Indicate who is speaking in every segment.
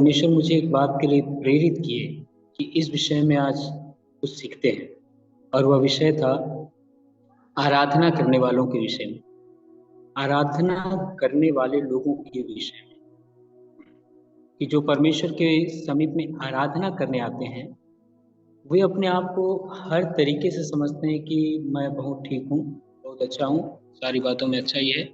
Speaker 1: परमेश्वर मुझे एक बात के लिए प्रेरित किए कि इस विषय में आज कुछ सीखते हैं, और वह विषय था आराधना करने वालों के विषय में, आराधना करने वाले लोगों के विषय में, कि जो परमेश्वर के समीप में आराधना करने आते हैं वे अपने आप को हर तरीके से समझते हैं कि मैं बहुत ठीक हूँ, बहुत अच्छा हूँ, सारी बातों में अच्छा ही है,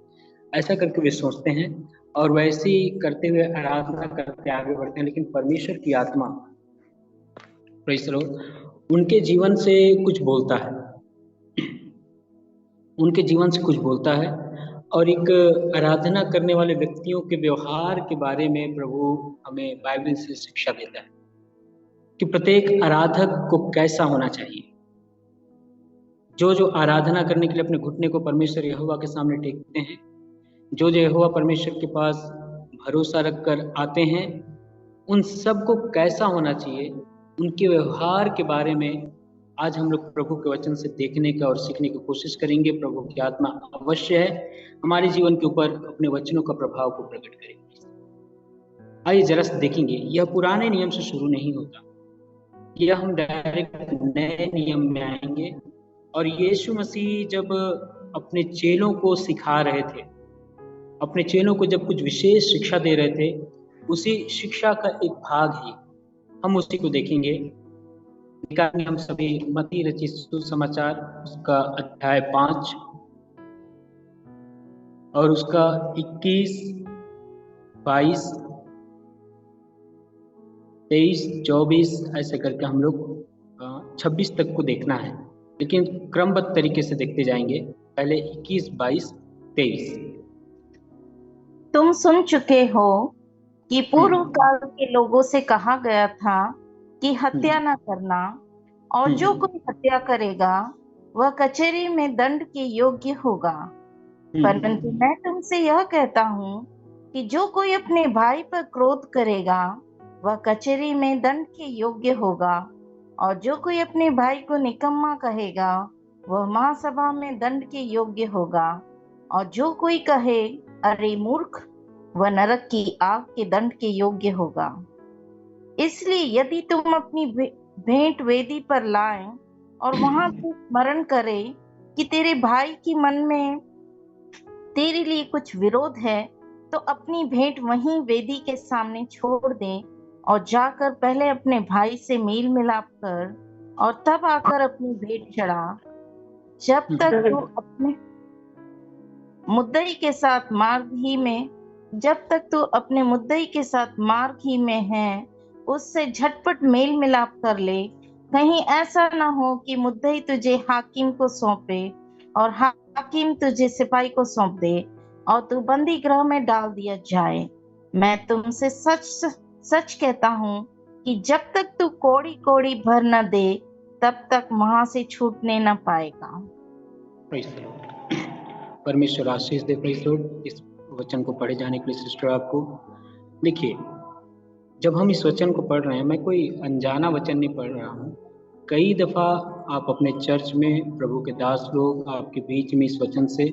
Speaker 1: ऐसा करके वे सोचते हैं और वैसे ही करते हुए आराधना करते आगे बढ़ते हैं। लेकिन परमेश्वर की आत्मा, प्रेज़ द लॉर्ड, उनके जीवन से कुछ बोलता है, उनके जीवन से कुछ बोलता है और एक आराधना करने वाले व्यक्तियों के व्यवहार के बारे में प्रभु हमें बाइबल से शिक्षा देता है कि प्रत्येक आराधक को कैसा होना चाहिए। जो आराधना करने के लिए अपने घुटने को परमेश्वर यहोवा के सामने टेकते हैं, जो यहोवा परमेश्वर के पास भरोसा रखकर आते हैं, उन सब को कैसा होना चाहिए, उनके व्यवहार के बारे में आज हम लोग प्रभु के वचन से देखने का और सीखने की कोशिश करेंगे। प्रभु की आत्मा अवश्य है हमारे जीवन के ऊपर अपने वचनों का प्रभाव को प्रकट करेगी। आइए जरा से देखेंगे, यह पुराने नियम से शुरू नहीं होता, यह हम डायरेक्ट नए नियम में आएंगे। और यीशु मसीह जब अपने चेलों को सिखा रहे थे, अपने चेलों को जब कुछ विशेष शिक्षा दे रहे थे, उसी शिक्षा का एक भाग ही हम उसी को देखेंगे। निकालेंगे हम सभी मत्ती रचित सुसमाचार, उसका अध्याय 5 और उसका 21, 22, 23, 24 ऐसे करके हम लोग 26 तक को देखना है, लेकिन क्रमबद्ध तरीके से देखते जाएंगे। पहले 21, 22, 23।
Speaker 2: तुम सुन चुके हो कि पूर्व काल के लोगों से कहा गया था कि हत्या न करना, और जो कोई हत्या करेगा वह कचहरी में दंड के योग्य होगा। परंतु मैं तुमसे यह कहता हूँ कि जो कोई अपने भाई पर क्रोध करेगा वह कचहरी में दंड के योग्य होगा, और जो कोई अपने भाई को निकम्मा कहेगा वह महासभा में दंड के योग्य होगा, और जो कोई कहे अरे मूर्ख, वह नरक की आग के दंड के योग्य होगा। इसलिए यदि तुम अपनी भेंट वेदी पर लाए और वहां से स्मरण करे कि तेरे भाई के मन में तेरे लिए कुछ विरोध है, तो अपनी भेंट वहीं वेदी के सामने छोड़ दे और जाकर पहले अपने भाई से मेल मिलाप कर और तब आकर अपनी भेंट चढ़ा। जब तक तू अपने मुद्दई के साथ मार्ग ही में है, उससे झटपट मेल मिलाप कर ले। कहीं ऐसा ना हो कि मुद्दई तुझे हाकिम को सौंपे और हाकिम तुझे सिपाही को सौंप दे और तू बंदी गृह में डाल दिया जाए। मैं तुमसे सच सच कहता हूँ कि जब तक तू कौड़ी कौड़ी भर न दे, तब तक वहां से छूटने न पाएगा।
Speaker 1: परमेश्वर आशीष दे। Praise the Lord. इस वचन को पढ़े जाने के लिए सिस्टर आपको देखिए, जब हम इस वचन को पढ़ रहे हैं, मैं कोई अनजाना वचन नहीं पढ़ रहा हूँ। कई दफ़ा आप अपने चर्च में, प्रभु के दास लोग आपके बीच में इस वचन से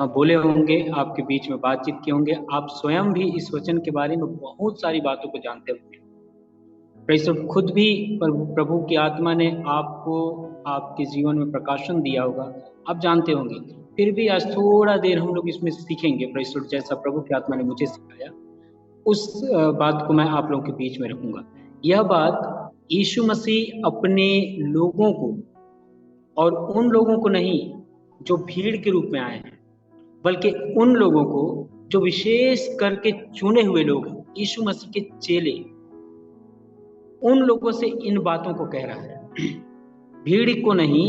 Speaker 1: बोले होंगे, आपके बीच में बातचीत किए होंगे, आप स्वयं भी इस वचन के बारे में बहुत सारी बातों को जानते होंगे। खुद भी प्रभु की आत्मा ने आपको आपके जीवन में प्रकाशन दिया होगा, आप जानते होंगे। फिर भी आज थोड़ा देर हम लोग इसमें सीखेंगे, जैसा प्रभु की आत्मा ने मुझे सिखाया उस बात को मैं आप लोगों के बीच में रखूंगा। यह बात यीशु मसीह अपने लोगों को, और उन लोगों को नहीं जो भीड़ के रूप में आए हैं, बल्कि उन लोगों को जो विशेष करके चुने हुए लोग हैं, यीशु मसीह के चेले, उन लोगों से इन बातों को कह रहा है। भीड़ को नहीं,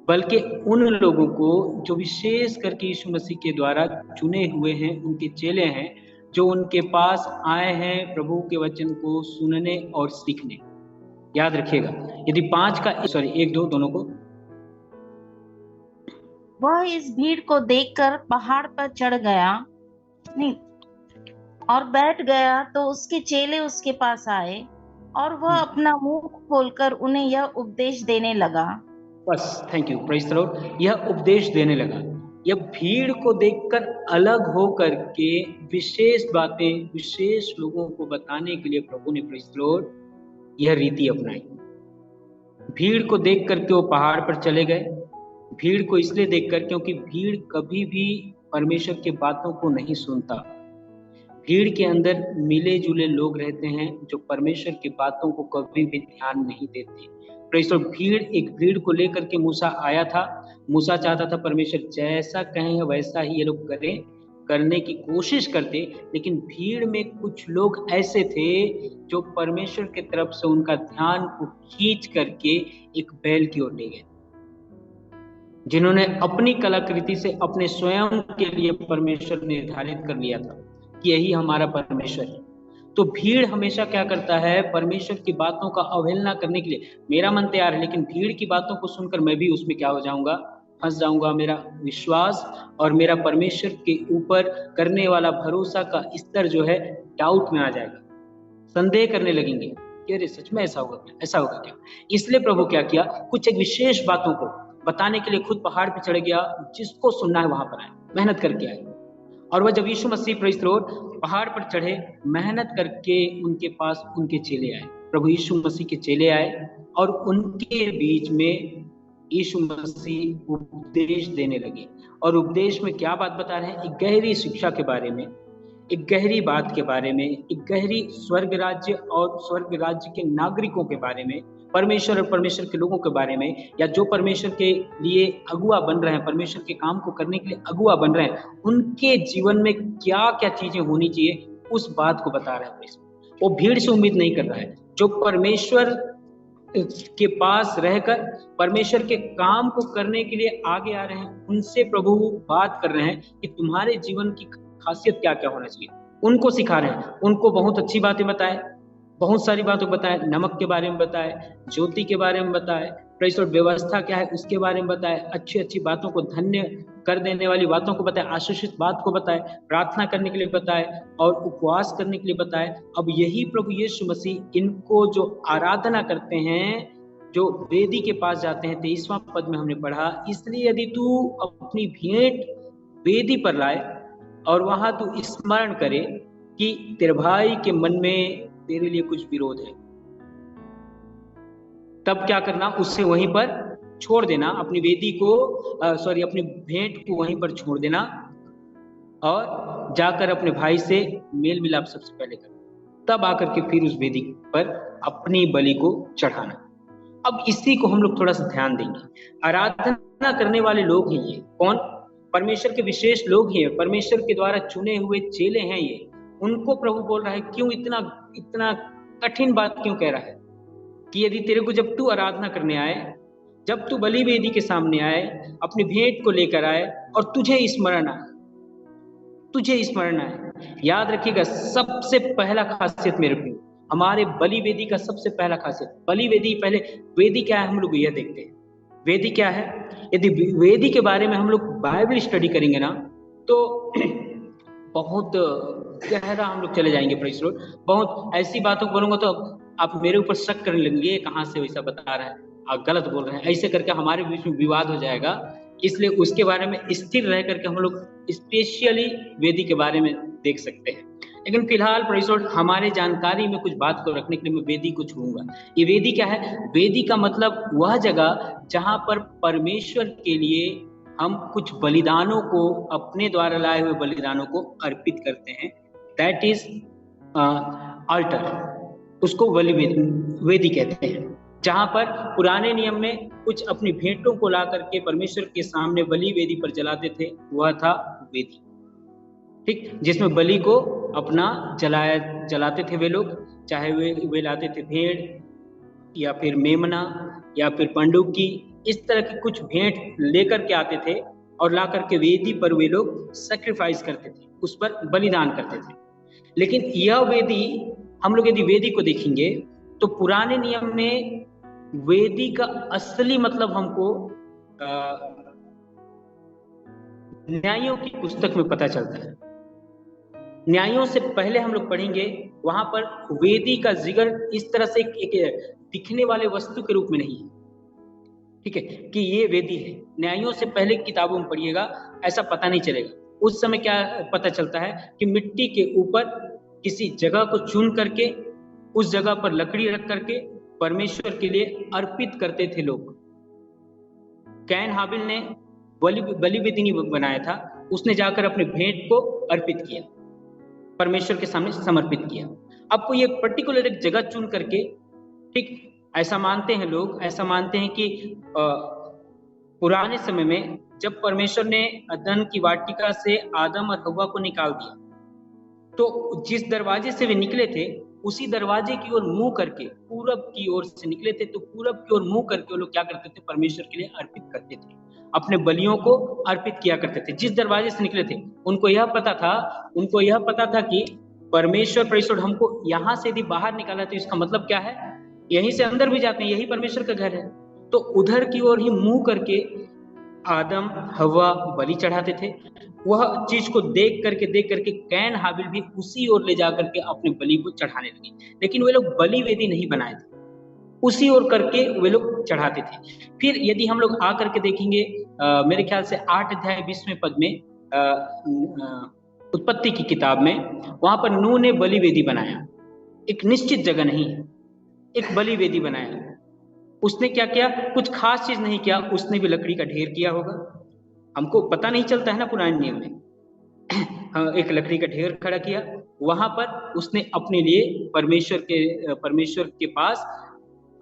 Speaker 1: बल्कि उन लोगों को जो विशेष करके यीशु मसीह के द्वारा चुने हुए हैं, उनके चेले हैं, जो उनके पास आए हैं प्रभु के वचन को सुनने और सीखने। याद रखिएगा, यदि 1-2 दोनों को,
Speaker 2: वह इस भीड़ को देखकर पहाड़ पर चढ़ गया और बैठ गया, तो उसके चेले उसके पास आए और वह अपना मुंह खोलकर उन्हें यह उपदेश देने लगा।
Speaker 1: बस, thank you, praise the Lord. यह उपदेश देने लगा। या भीड़ को देखकर अलग हो करके विशेष बातें विशेष लोगों को बताने के लिए प्रभु ने प्रेज़ द लॉर्ड यह रीति अपनाई। भीड़ को देख करके वो पहाड़ पर चले गए। भीड़ को इसलिए देखकर क्योंकि भीड़ कभी भी परमेश्वर की बातों को नहीं सुनता। भीड़ के अंदर मिले जुले लोग रहते हैं जो परमेश्वर की बातों को कभी भी ध्यान नहीं देते। प्रेज़ द लॉर्ड, एक भीड़ को लेकर के मूसा आया था। मूसा चाहता था परमेश्वर जैसा कहें वैसा ही ये लोग करें, करने की कोशिश करते, लेकिन भीड़ में कुछ लोग ऐसे थे जो परमेश्वर की तरफ से उनका ध्यान को खींच करके एक बैल की ओर ले गए, जिन्होंने अपनी कलाकृति से अपने स्वयं के लिए परमेश्वर निर्धारित कर लिया था कि यही हमारा परमेश्वर है। तो भीड़ हमेशा क्या करता है, परमेश्वर की बातों का अवहेलना करने के लिए। मेरा मन तैयार है, लेकिन भीड़ की बातों को सुनकर मैं भी उसमें क्या हो जाऊंगा, फंस जाऊंगा। मेरा विश्वास और मेरा परमेश्वर के ऊपर करने वाला भरोसा का स्तर जो है डाउट में आ जाएगा, संदेह करने लगेंगे कि अरे सच में ऐसा होगा क्या, ऐसा होगा क्या। इसलिए प्रभु क्या किया, कुछ एक विशेष बातों को बताने के लिए खुद पहाड़ पे चढ़ गया। जिसको सुनना है वहां पर आए, मेहनत करके आए। और वह जब यीशु मसीह प्रेज़ द लॉर्ड पहाड़ पर चढ़े, मेहनत करके उनके पास उनके चेले आए, प्रभु यीशु मसीह के चेले आए और उनके बीच में यीशु मसीह उपदेश देने लगे। और उपदेश में क्या बात बता रहे हैं, एक गहरी शिक्षा के बारे में, एक गहरी बात के बारे में, एक गहरी स्वर्ग राज्य और स्वर्ग राज्य के नागरिकों के बारे में, परमेश्वर और परमेश्वर के लोगों के बारे में, या जो परमेश्वर के लिए अगुआ बन रहे हैं, परमेश्वर के काम को करने के लिए अगुआ बन रहे हैं, उनके जीवन में क्या क्या चीजें होनी चाहिए, उस बात को बता रहा है। वो भीड़ से उम्मीद नहीं कर रहा है, जो परमेश्वर के पास रहकर परमेश्वर के काम को करने के लिए आगे आ रहे हैं, उनसे प्रभु बात कर रहे हैं कि तुम्हारे जीवन की खासियत क्या क्या होना चाहिए। उनको सिखा रहे हैं, उनको बहुत अच्छी बातें बताए, बहुत सारी बातों को बताए, नमक के बारे में बताए, ज्योति के बारे में बताए, प्रेज़ द लॉर्ड व्यवस्था क्या है उसके बारे में बताए, अच्छी अच्छी बातों को धन्य कर देने वाली बातों को बताए, आशीषित बात को बताए, प्रार्थना करने के लिए बताए और उपवास करने के लिए बताए। अब यही प्रभु यीशु मसीह इनको जो आराधना करते हैं, जो वेदी के पास जाते हैं, 23वां पद में हमने पढ़ा, इसलिए यदि तू अपनी भेंट वेदी पर लाए और वहां तू स्मरण करे कि तेरे भाई के मन में तेरे लिए कुछ विरोध है, तब क्या करना, उससे वहीं पर छोड़ देना, अपनी वेदी को अपनी भेंट को वहीं पर छोड़ देना और जाकर अपने भाई से मेल मिलाप सबसे पहले करना, तब आकर के फिर उस वेदी पर अपनी बलि को चढ़ाना। अब इसी को हम लोग थोड़ा सा ध्यान देंगे। आराधना करने वाले लोग हैं ये कौन, परमेश्वर के विशेष लोग हैं, परमेश्वर के द्वारा चुने हुए चेले हैं ये। उनको प्रभु बोल रहा है, क्यों इतना कठिन बात क्यों कह रहा है कि यदि तेरे को जब तू आराधना करने आए, जब तू बलि वेदी के सामने आए, अपनी भेंट को लेकर आए और तुझे स्मरण आए, याद रखिएगा सबसे पहला खासियत मेरे को, हमारे बलि वेदी का सबसे पहला खासियत, बलि वेदी पहले, वेदी क्या है हम लोग यह देखते हैं। वेदी क्या है, यदि वेदी के बारे में हम लोग बाइबल स्टडी करेंगे ना तो बहुत गहरा हम लोग चले जाएंगे। प्रेज़ द लॉर्ड, बहुत ऐसी बातों को बोलूंगा तो आप मेरे ऊपर शक करने लगेंगे, कहाँ से वैसा बता रहा है, आप गलत बोल रहे हैं, ऐसे करके हमारे बीच में विवाद हो जाएगा। इसलिए उसके बारे में स्थिर रह करके हम लोग स्पेशली वेदी के बारे में देख सकते हैं। लेकिन फिलहाल प्रेज़ द लॉर्ड हमारे जानकारी में कुछ बात को रखने के लिए मैं वेदी को छूऊंगा। ये वेदी क्या है, वेदी का मतलब वह जगह जहां पर परमेश्वर के लिए हम कुछ बलिदानों को, अपने द्वारा लाए हुए बलिदानों को अर्पित करते हैं, दैट इज अल्टर, उसको वेदी कहते हैं। जहां पर पुराने नियम में कुछ अपनी भेंटों को ला करके परमेश्वर के सामने बलि वेदी पर जलाते थे, वह था वेदी, ठीक, जिसमें बलि को अपना जलाते थे वे लोग, चाहे वे लाते थे भेड़ या फिर मेमना या फिर पंडुकी, इस तरह की कुछ भेंट लेकर के आते थे और ला करके वेदी पर वे लोग सैक्रिफाइस करते थे, उस पर बलिदान करते थे। लेकिन यह वेदी, हम लोग यदि वेदी को देखेंगे तो पुराने नियम में वेदी का असली मतलब हमको न्यायों की पुस्तक में पता चलता है। न्यायों से पहले हम लोग पढ़ेंगे, वहां पर वेदी का जिक्र इस तरह से एक दिखने वाले वस्तु के रूप में नहीं है, ठीक है, कि ये वेदी है। न्यायों से पहले किताबों में पढ़िएगा, ऐसा पता नहीं चलेगा। उस समय क्या पता चलता है कि मिट्टी के ऊपर किसी जगह को चुन करके उस जगह पर लकड़ी रख करके परमेश्वर के लिए अर्पित करते थे लोग। कैन हाबिल ने बलि वेदी नहीं बनाया था, उसने जाकर अपने भेंट को अर्पित किया, परमेश्वर के सामने समर्पित किया। अब कोई एक पर्टिकुलर एक जगह चुन करके, ठीक, ऐसा मानते हैं लोग, ऐसा मानते हैं कि पुराने समय में जब परमेश्वर ने अदन की वाटिका से आदम और हव्वा को निकाल दिया, तो जिस दरवाजे से वे निकले थे उसी दरवाजे की ओर मुंह करके, पूरब की ओर से निकले थे, तो पूरब की ओर मुंह करके वो लोग क्या करते थे, परमेश्वर के लिए अर्पित करते थे, अपने बलियों को अर्पित किया करते थे। जिस दरवाजे से निकले थे उनको यह पता था कि परमेश्वर हमको यहाँ से यदि बाहर निकाला तो इसका मतलब क्या है, यहीं से अंदर भी जाते हैं, यही परमेश्वर का घर है। तो उधर की ओर ही मुंह करके आदम हव्वा बलि चढ़ाते थे। वह चीज को देख करके कैन हाबिल भी उसी ओर ले जाकर के अपने बलि को चढ़ाने लगे। लेकिन वे लोग बलि वेदी नहीं बनाए थे, उसी ओर करके वे लोग चढ़ाते थे। फिर यदि हम लोग आ करके देखेंगे मेरे ख्याल से 8 अध्याय 20वें पद में उत्पत्ति की किताब में, वहां पर नूह ने बलि वेदी बनाया। एक निश्चित जगह नहीं, एक बलि वेदी बनाया। उसने क्या किया, कुछ खास चीज नहीं किया, उसने भी लकड़ी का ढेर किया होगा, हमको पता नहीं चलता है ना पुराने नियम में। एक लकड़ी का ढेर खड़ा किया, वहां पर उसने अपने लिए परमेश्वर के पास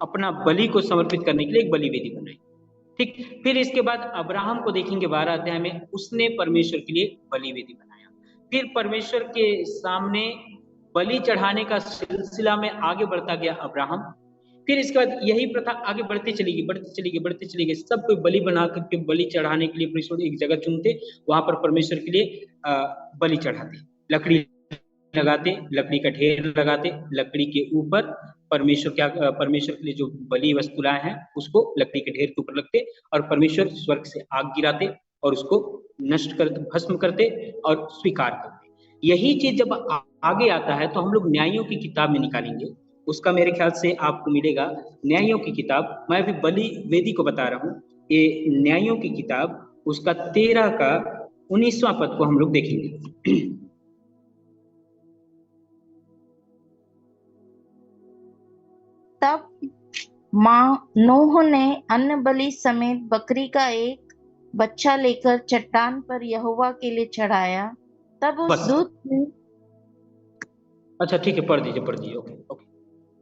Speaker 1: अपना बलि को समर्पित करने के लिए एक बलि वेदी बनाई। ठीक, फिर इसके बाद अब्राहम को देखेंगे 12 अध्याय में, उसने परमेश्वर के लिए बलि वेदी बनाया। फिर परमेश्वर के सामने बलि चढ़ाने का सिलसिला में आगे बढ़ता गया अब्राहम। फिर इसके बाद यही प्रथा आगे बढ़ती चली गई। सब कोई बलि बना करके बलि चढ़ाने के लिए परमेश्वर एक जगह चुनते, वहां पर परमेश्वर के लिए बलि चढ़ाते, लकड़ी लगाते, लकड़ी का ढेर लगाते, लकड़ी के ऊपर परमेश्वर के लिए जो बलि वस्तुएं हैं उसको लकड़ी के ढेर के ऊपर रखते, और परमेश्वर स्वर्ग से आग गिराते और उसको नष्ट करते, भस्म करते और स्वीकार करते। यही चीज जब आगे आता है तो हम लोग न्यायों की किताब में निकालेंगे, उसका मेरे ख्याल से आपको मिलेगा न्यायों की किताब। मैं अभी बलि वेदी को बता रहा हूँ, ये न्यायों की किताब, उसका 13 का 19वां पद को हम लोग देखेंगे।
Speaker 2: तब माँ नूह ने अन्न बलि समेत बकरी का एक बच्चा लेकर चट्टान पर यहोवा के लिए चढ़ाया। तब उस दूत ने,
Speaker 1: अच्छा ठीक है, पढ़ दीजिए। ओके।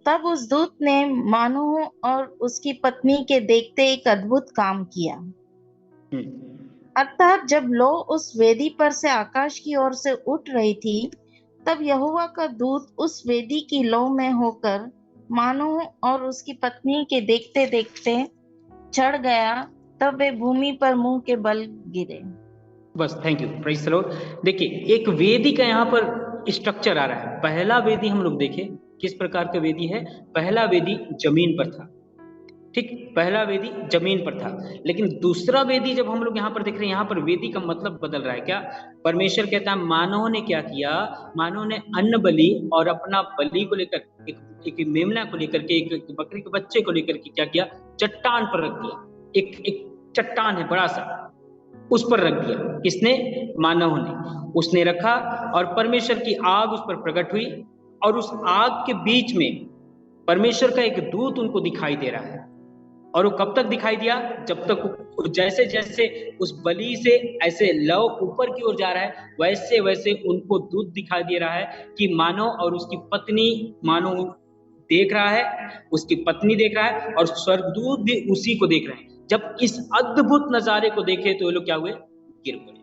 Speaker 2: तब उस दूत ने मानोह और उसकी पत्नी के देखते एक अद्भुत काम किया। अर्थात जब लौ उस वेदी पर से आकाश की ओर से उठ रही थी, तब यहोवा का दूत उस वेदी की लौ में होकर मानोह और उसकी पत्नी के देखते देखते चढ़ गया। तब वे भूमि पर मुंह के बल गिरे।
Speaker 1: बस, thank you, praise the Lord. देखिए, एक वेदी का यहाँ पर स्ट्रक्चर आ रहा है। पहला वेदी हम लोग देखें किस प्रकार का वेदी है। पहला वेदी जमीन पर था, ठीक, पहला वेदी जमीन पर था। लेकिन दूसरा वेदी जब हम लोग यहाँ पर देख रहे हैं, यहाँ पर वेदी का मतलब बदल रहा है। क्या परमेश्वर कहता है, मानव ने क्या किया, मानव ने अन्न बलि और अपना बलि को लेकर, एक मेमना को लेकर के, एक बकरी के बच्चे को लेकर के क्या किया, चट्टान पर रख दिया। एक चट्टान है बड़ा सा, उस पर रख दिया। किसने? मानव ने। उसने रखा और परमेश्वर की आग उस पर प्रकट हुई, और उस आग के बीच में परमेश्वर का एक दूत उनको दिखाई दे रहा है। और वो कब तक दिखाई दिया? जब तक जैसे जैसे उस बलि से ऐसे लौ ऊपर की ओर जा रहा है, वैसे वैसे उनको दूत दिखाई दे रहा है कि मानव और उसकी पत्नी, मानव देख रहा है, उसकी पत्नी देख रहा है, और स्वर्गदूत भी उसी को देख रहे हैं। जब इस अद्भुत नजारे को देखे तो ये लोग क्या हुए? गिर पड़े।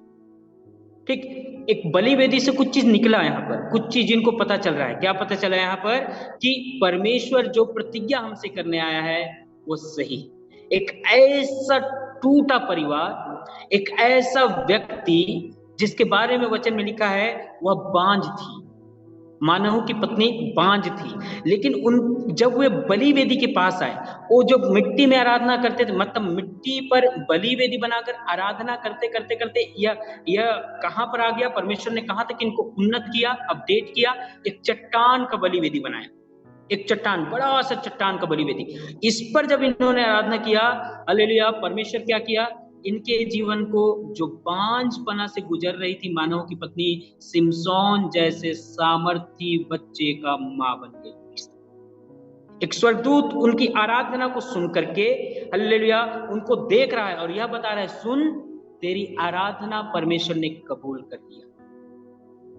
Speaker 1: ठीक, एक बलि वेदी से कुछ चीज निकला यहाँ पर, कुछ चीज इनको पता चल रहा है। क्या पता चला यहाँ पर? कि परमेश्वर जो प्रतिज्ञा हमसे करने आया है वो सही। एक ऐसा टूटा परिवार, एक ऐसा व्यक्ति जिसके बारे में वचन में लिखा है वह बांझ थी, मानव की पत्नी बांझ थी, लेकिन जब वे बलि वेदी के पास आए, वो जो मिट्टी में आराधना करते थे, मतलब मिट्टी पर बलि वेदी बनाकर आराधना करते करते करते यह कहां पर आ गया? परमेश्वर ने कहां तक इनको उन्नत किया, अपडेट किया? एक चट्टान का बलि वेदी बनाया। एक चट्टान, बड़ा सा चट्टान का बलिवेदी। इस पर जब इन्होंने आराधना किया, हालेलुया, परमेश्वर क्या किया, इनके जीवन को, जो बांझपना से गुजर रही थी मानव की पत्नी, सिमसोन जैसे सामर्थी बच्चे का मां बन गई। एक स्वर्गदूत उनकी आराधना को सुन करके, हालेलुया, उनको देख रहा है और यह बता रहा है, सुन, तेरी आराधना परमेश्वर ने कबूल कर लिया।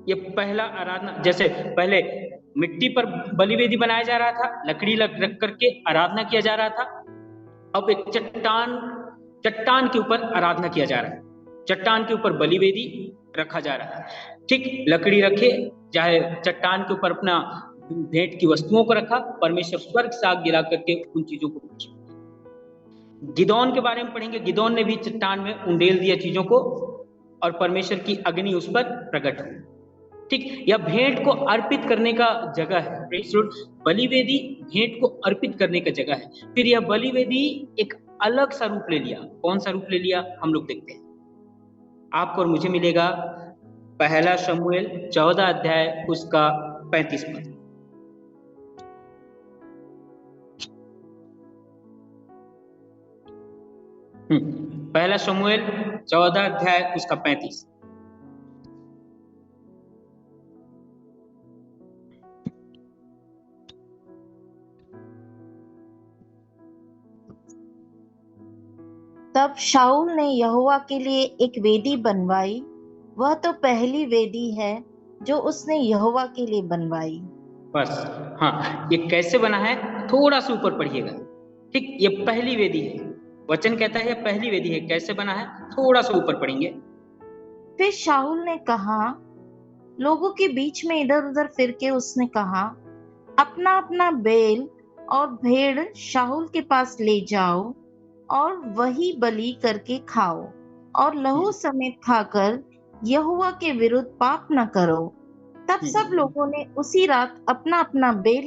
Speaker 1: ये पहला आराधना, जैसे पहले मिट्टी पर बलिवेदी बनाया जा रहा था, लकड़ी रख करके आराधना किया जा रहा था, अब एक चट्टान के ऊपर आराधना किया जा रहा है, चट्टान के ऊपर बलिवेदी रखा जा रहा है। ठीक, लकड़ी रखे, चाहे चट्टान के ऊपर अपना भेंट की वस्तुओं को रखा, परमेश्वर स्वर्ग से आग गिरा करके उन चीजों को। गिदोन के बारे में पढ़ेंगे, गिदोन ने भी चट्टान में उंडेल दिया चीजों को और परमेश्वर की अग्नि उस पर प्रकट हुई। ठीक, यह भेंट को अर्पित करने का जगह है। बलिवेदी भेंट को अर्पित करने का जगह है। फिर यह बलिवेदी एक अलग सा रूप ले लिया। कौन सा रूप ले लिया, हम लोग देखते हैं। आपको और मुझे मिलेगा पहला शमूएल 14 अध्याय उसका 35 पद। पहला शमूएल 14 अध्याय उसका 35।
Speaker 2: तब शाऊल ने यहोवा के लिए एक वेदी बनवाई। वह तो पहली वेदी है जो उसने यहोवा के लिए बनवाई।
Speaker 1: बस, हाँ, ये कैसे बना है, थोड़ा सा ऊपर पढ़िएगा। ठीक, ये पहली वेदी है, वचन कहता है ये पहली वेदी है। कैसे बना है, थोड़ा सा ऊपर पढ़ेंगे।
Speaker 2: फिर शाऊल ने कहा, लोगों के बीच में इधर उधर फिर के उसने कहा, अपना अपना बैल और भेड़ शाऊल के पास ले जाओ और वही बलि करके खाओ और लहू समेत खाकर यहोवा के विरुद्ध पाप न करो। तब सब लोगों ने उसी रात अपना अपना बैल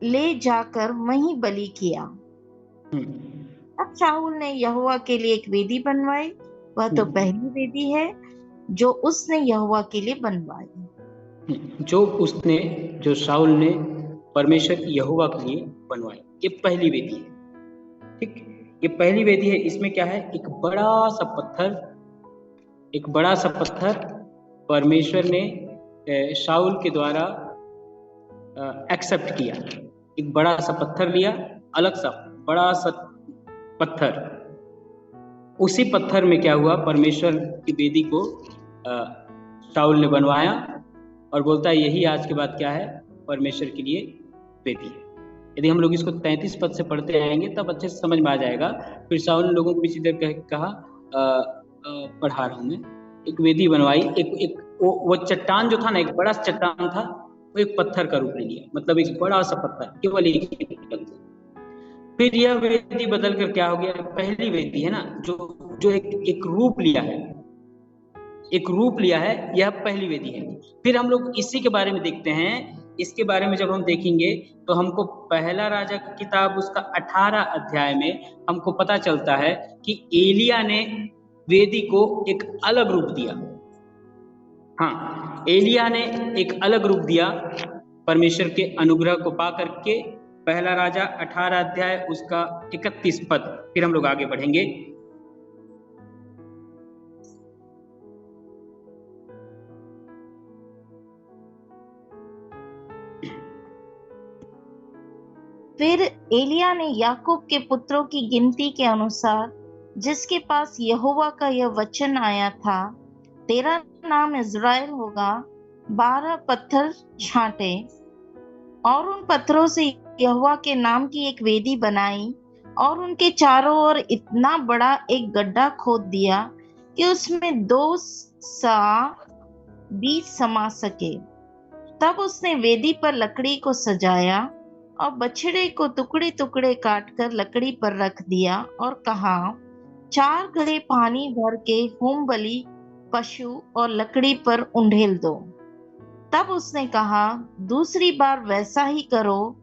Speaker 2: ले जाकर वहीं बलि किया। अब शाऊल ने यहोवा के लिए एक वेदी बनवाई। वह तो पहली वेदी है जो उसने यहोवा के लिए बनवाई,
Speaker 1: जो शाऊल ने परमेश्वर यहोवा के लिए बनवाई। ये पहली वेदी है। ठीक, ये पहली वेदी है। इसमें क्या है, एक बड़ा सा पत्थर परमेश्वर ने शाऊल के द्वारा एक्सेप्ट किया। एक बड़ा सा पत्थर लिया, अलग सा बड़ा सा पत्थर। उसी पत्थर में क्या हुआ, परमेश्वर की वेदी को शाऊल ने बनवाया और बोलता है यही आज के बाद क्या है, परमेश्वर के लिए वेदी है। यदि हम लोग इसको 33 पद से पढ़ते आएंगे तब अच्छे से समझ में आ जाएगा। फिर शाऊल ने लोगों को इसी तरह कहा, पढ़ा रहा हूं मैं, एक वेदी बनवाई। वो चट्टान जो था ना, एक बड़ा चट्टान था, वो एक पत्थर का रूप ले लिया, मतलब एक बड़ा सा पत्थर, केवल एक। फिर यह वेदी बदल कर क्या हो गया, पहली वेदी है ना, जो एक रूप लिया है, यह पहली वेदी है। फिर हम लोग इसी के बारे में देखते हैं। इसके बारे में जब हम देखेंगे तो हमको पहला राजा की किताब उसका 18 अध्याय में हमको पता चलता है कि एलिया ने वेदी को एक अलग रूप दिया। हाँ, एलिया ने एक अलग रूप दिया परमेश्वर के अनुग्रह को पा करके। पहला राजा 18 अध्याय उसका 31 पद। फिर हम लोग आगे बढ़ेंगे।
Speaker 2: फिर एलिया ने याकूब के पुत्रों की गिनती के अनुसार, जिसके पास यहोवा का यह वचन आया था, तेरा नाम इज़राइल होगा, 12 पत्थर छांटे और उन पत्थरों से यहोवा के नाम की एक वेदी बनाई और उनके चारों ओर इतना बड़ा एक गड्ढा खोद दिया कि उसमें 2 सा बीज समा सके। तब उसने वेदी पर लकड़ी को सजाया और बछड़े को टुकड़े टुकड़े काटकर लकड़ी पर रख दिया और कहा, 4 घड़े पानी भर के होम बलि पशु और लकड़ी पर उंडेल दो। तब उसने कहा, दूसरी बार वैसा ही करो।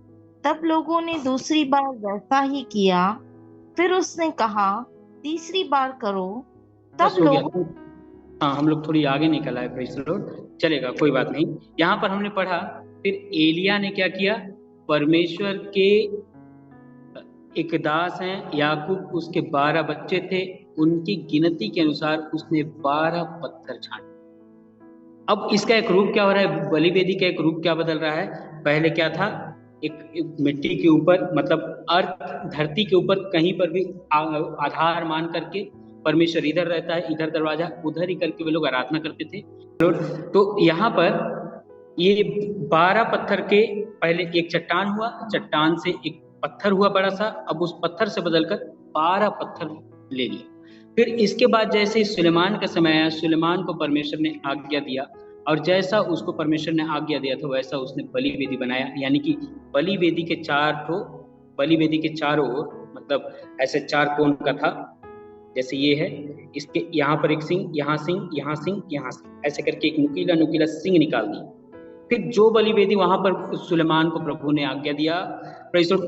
Speaker 2: तब लोगों ने दूसरी बार वैसा ही किया। फिर उसने कहा, तीसरी बार करो। तब
Speaker 1: हम लोग थोड़ी आगे निकल आए। प्रेज़ द लॉर्ड, चलेगा, कोई बात नहीं। यहाँ पर हमने पढ़ा फिर एलिया ने क्या किया, परमेश्वर के एक दास हैं याकूब, उसके 12 बच्चे थे, उनकी गिनती के अनुसार उसने 12 पत्थर छांटे। अब इसका एक रूप क्या हो रहा है, बलि वेदी का एक रूप क्या बदल रहा है। पहले क्या था, एक मिट्टी के ऊपर, मतलब अर्थ धरती के ऊपर कहीं पर भी आधार मान करके, परमेश्वर इधर रहता है, इधर दरवाजा, उधर ही करके वे लोग आराधना करते थे। तो यहाँ पर ये 12 पत्थर के पहले एक चट्टान हुआ, चट्टान से एक पत्थर हुआ बड़ा सा, अब उस पत्थर से बदलकर 12 पत्थर ले लिया। फिर इसके बाद जैसे सुलेमान का समय आया, सुलेमान को परमेश्वर ने आज्ञा दिया, और जैसा उसको परमेश्वर ने आज्ञा दिया था वैसा उसने बलि वेदी बनाया। यानी कि बलि वेदी के बलि वेदी के चारों ओर, मतलब ऐसे 4 कोण का था, जैसे ये है, इसके यहाँ पर एक सिंह, यहाँ सिंह, यहाँ सिंह, यहाँ सिंह, ऐसे करके एक नुकीला नुकीला सिंह निकाल दिया। फिर जो बलि वेदी वहां पर सुलेमान को प्रभु ने आज्ञा दिया,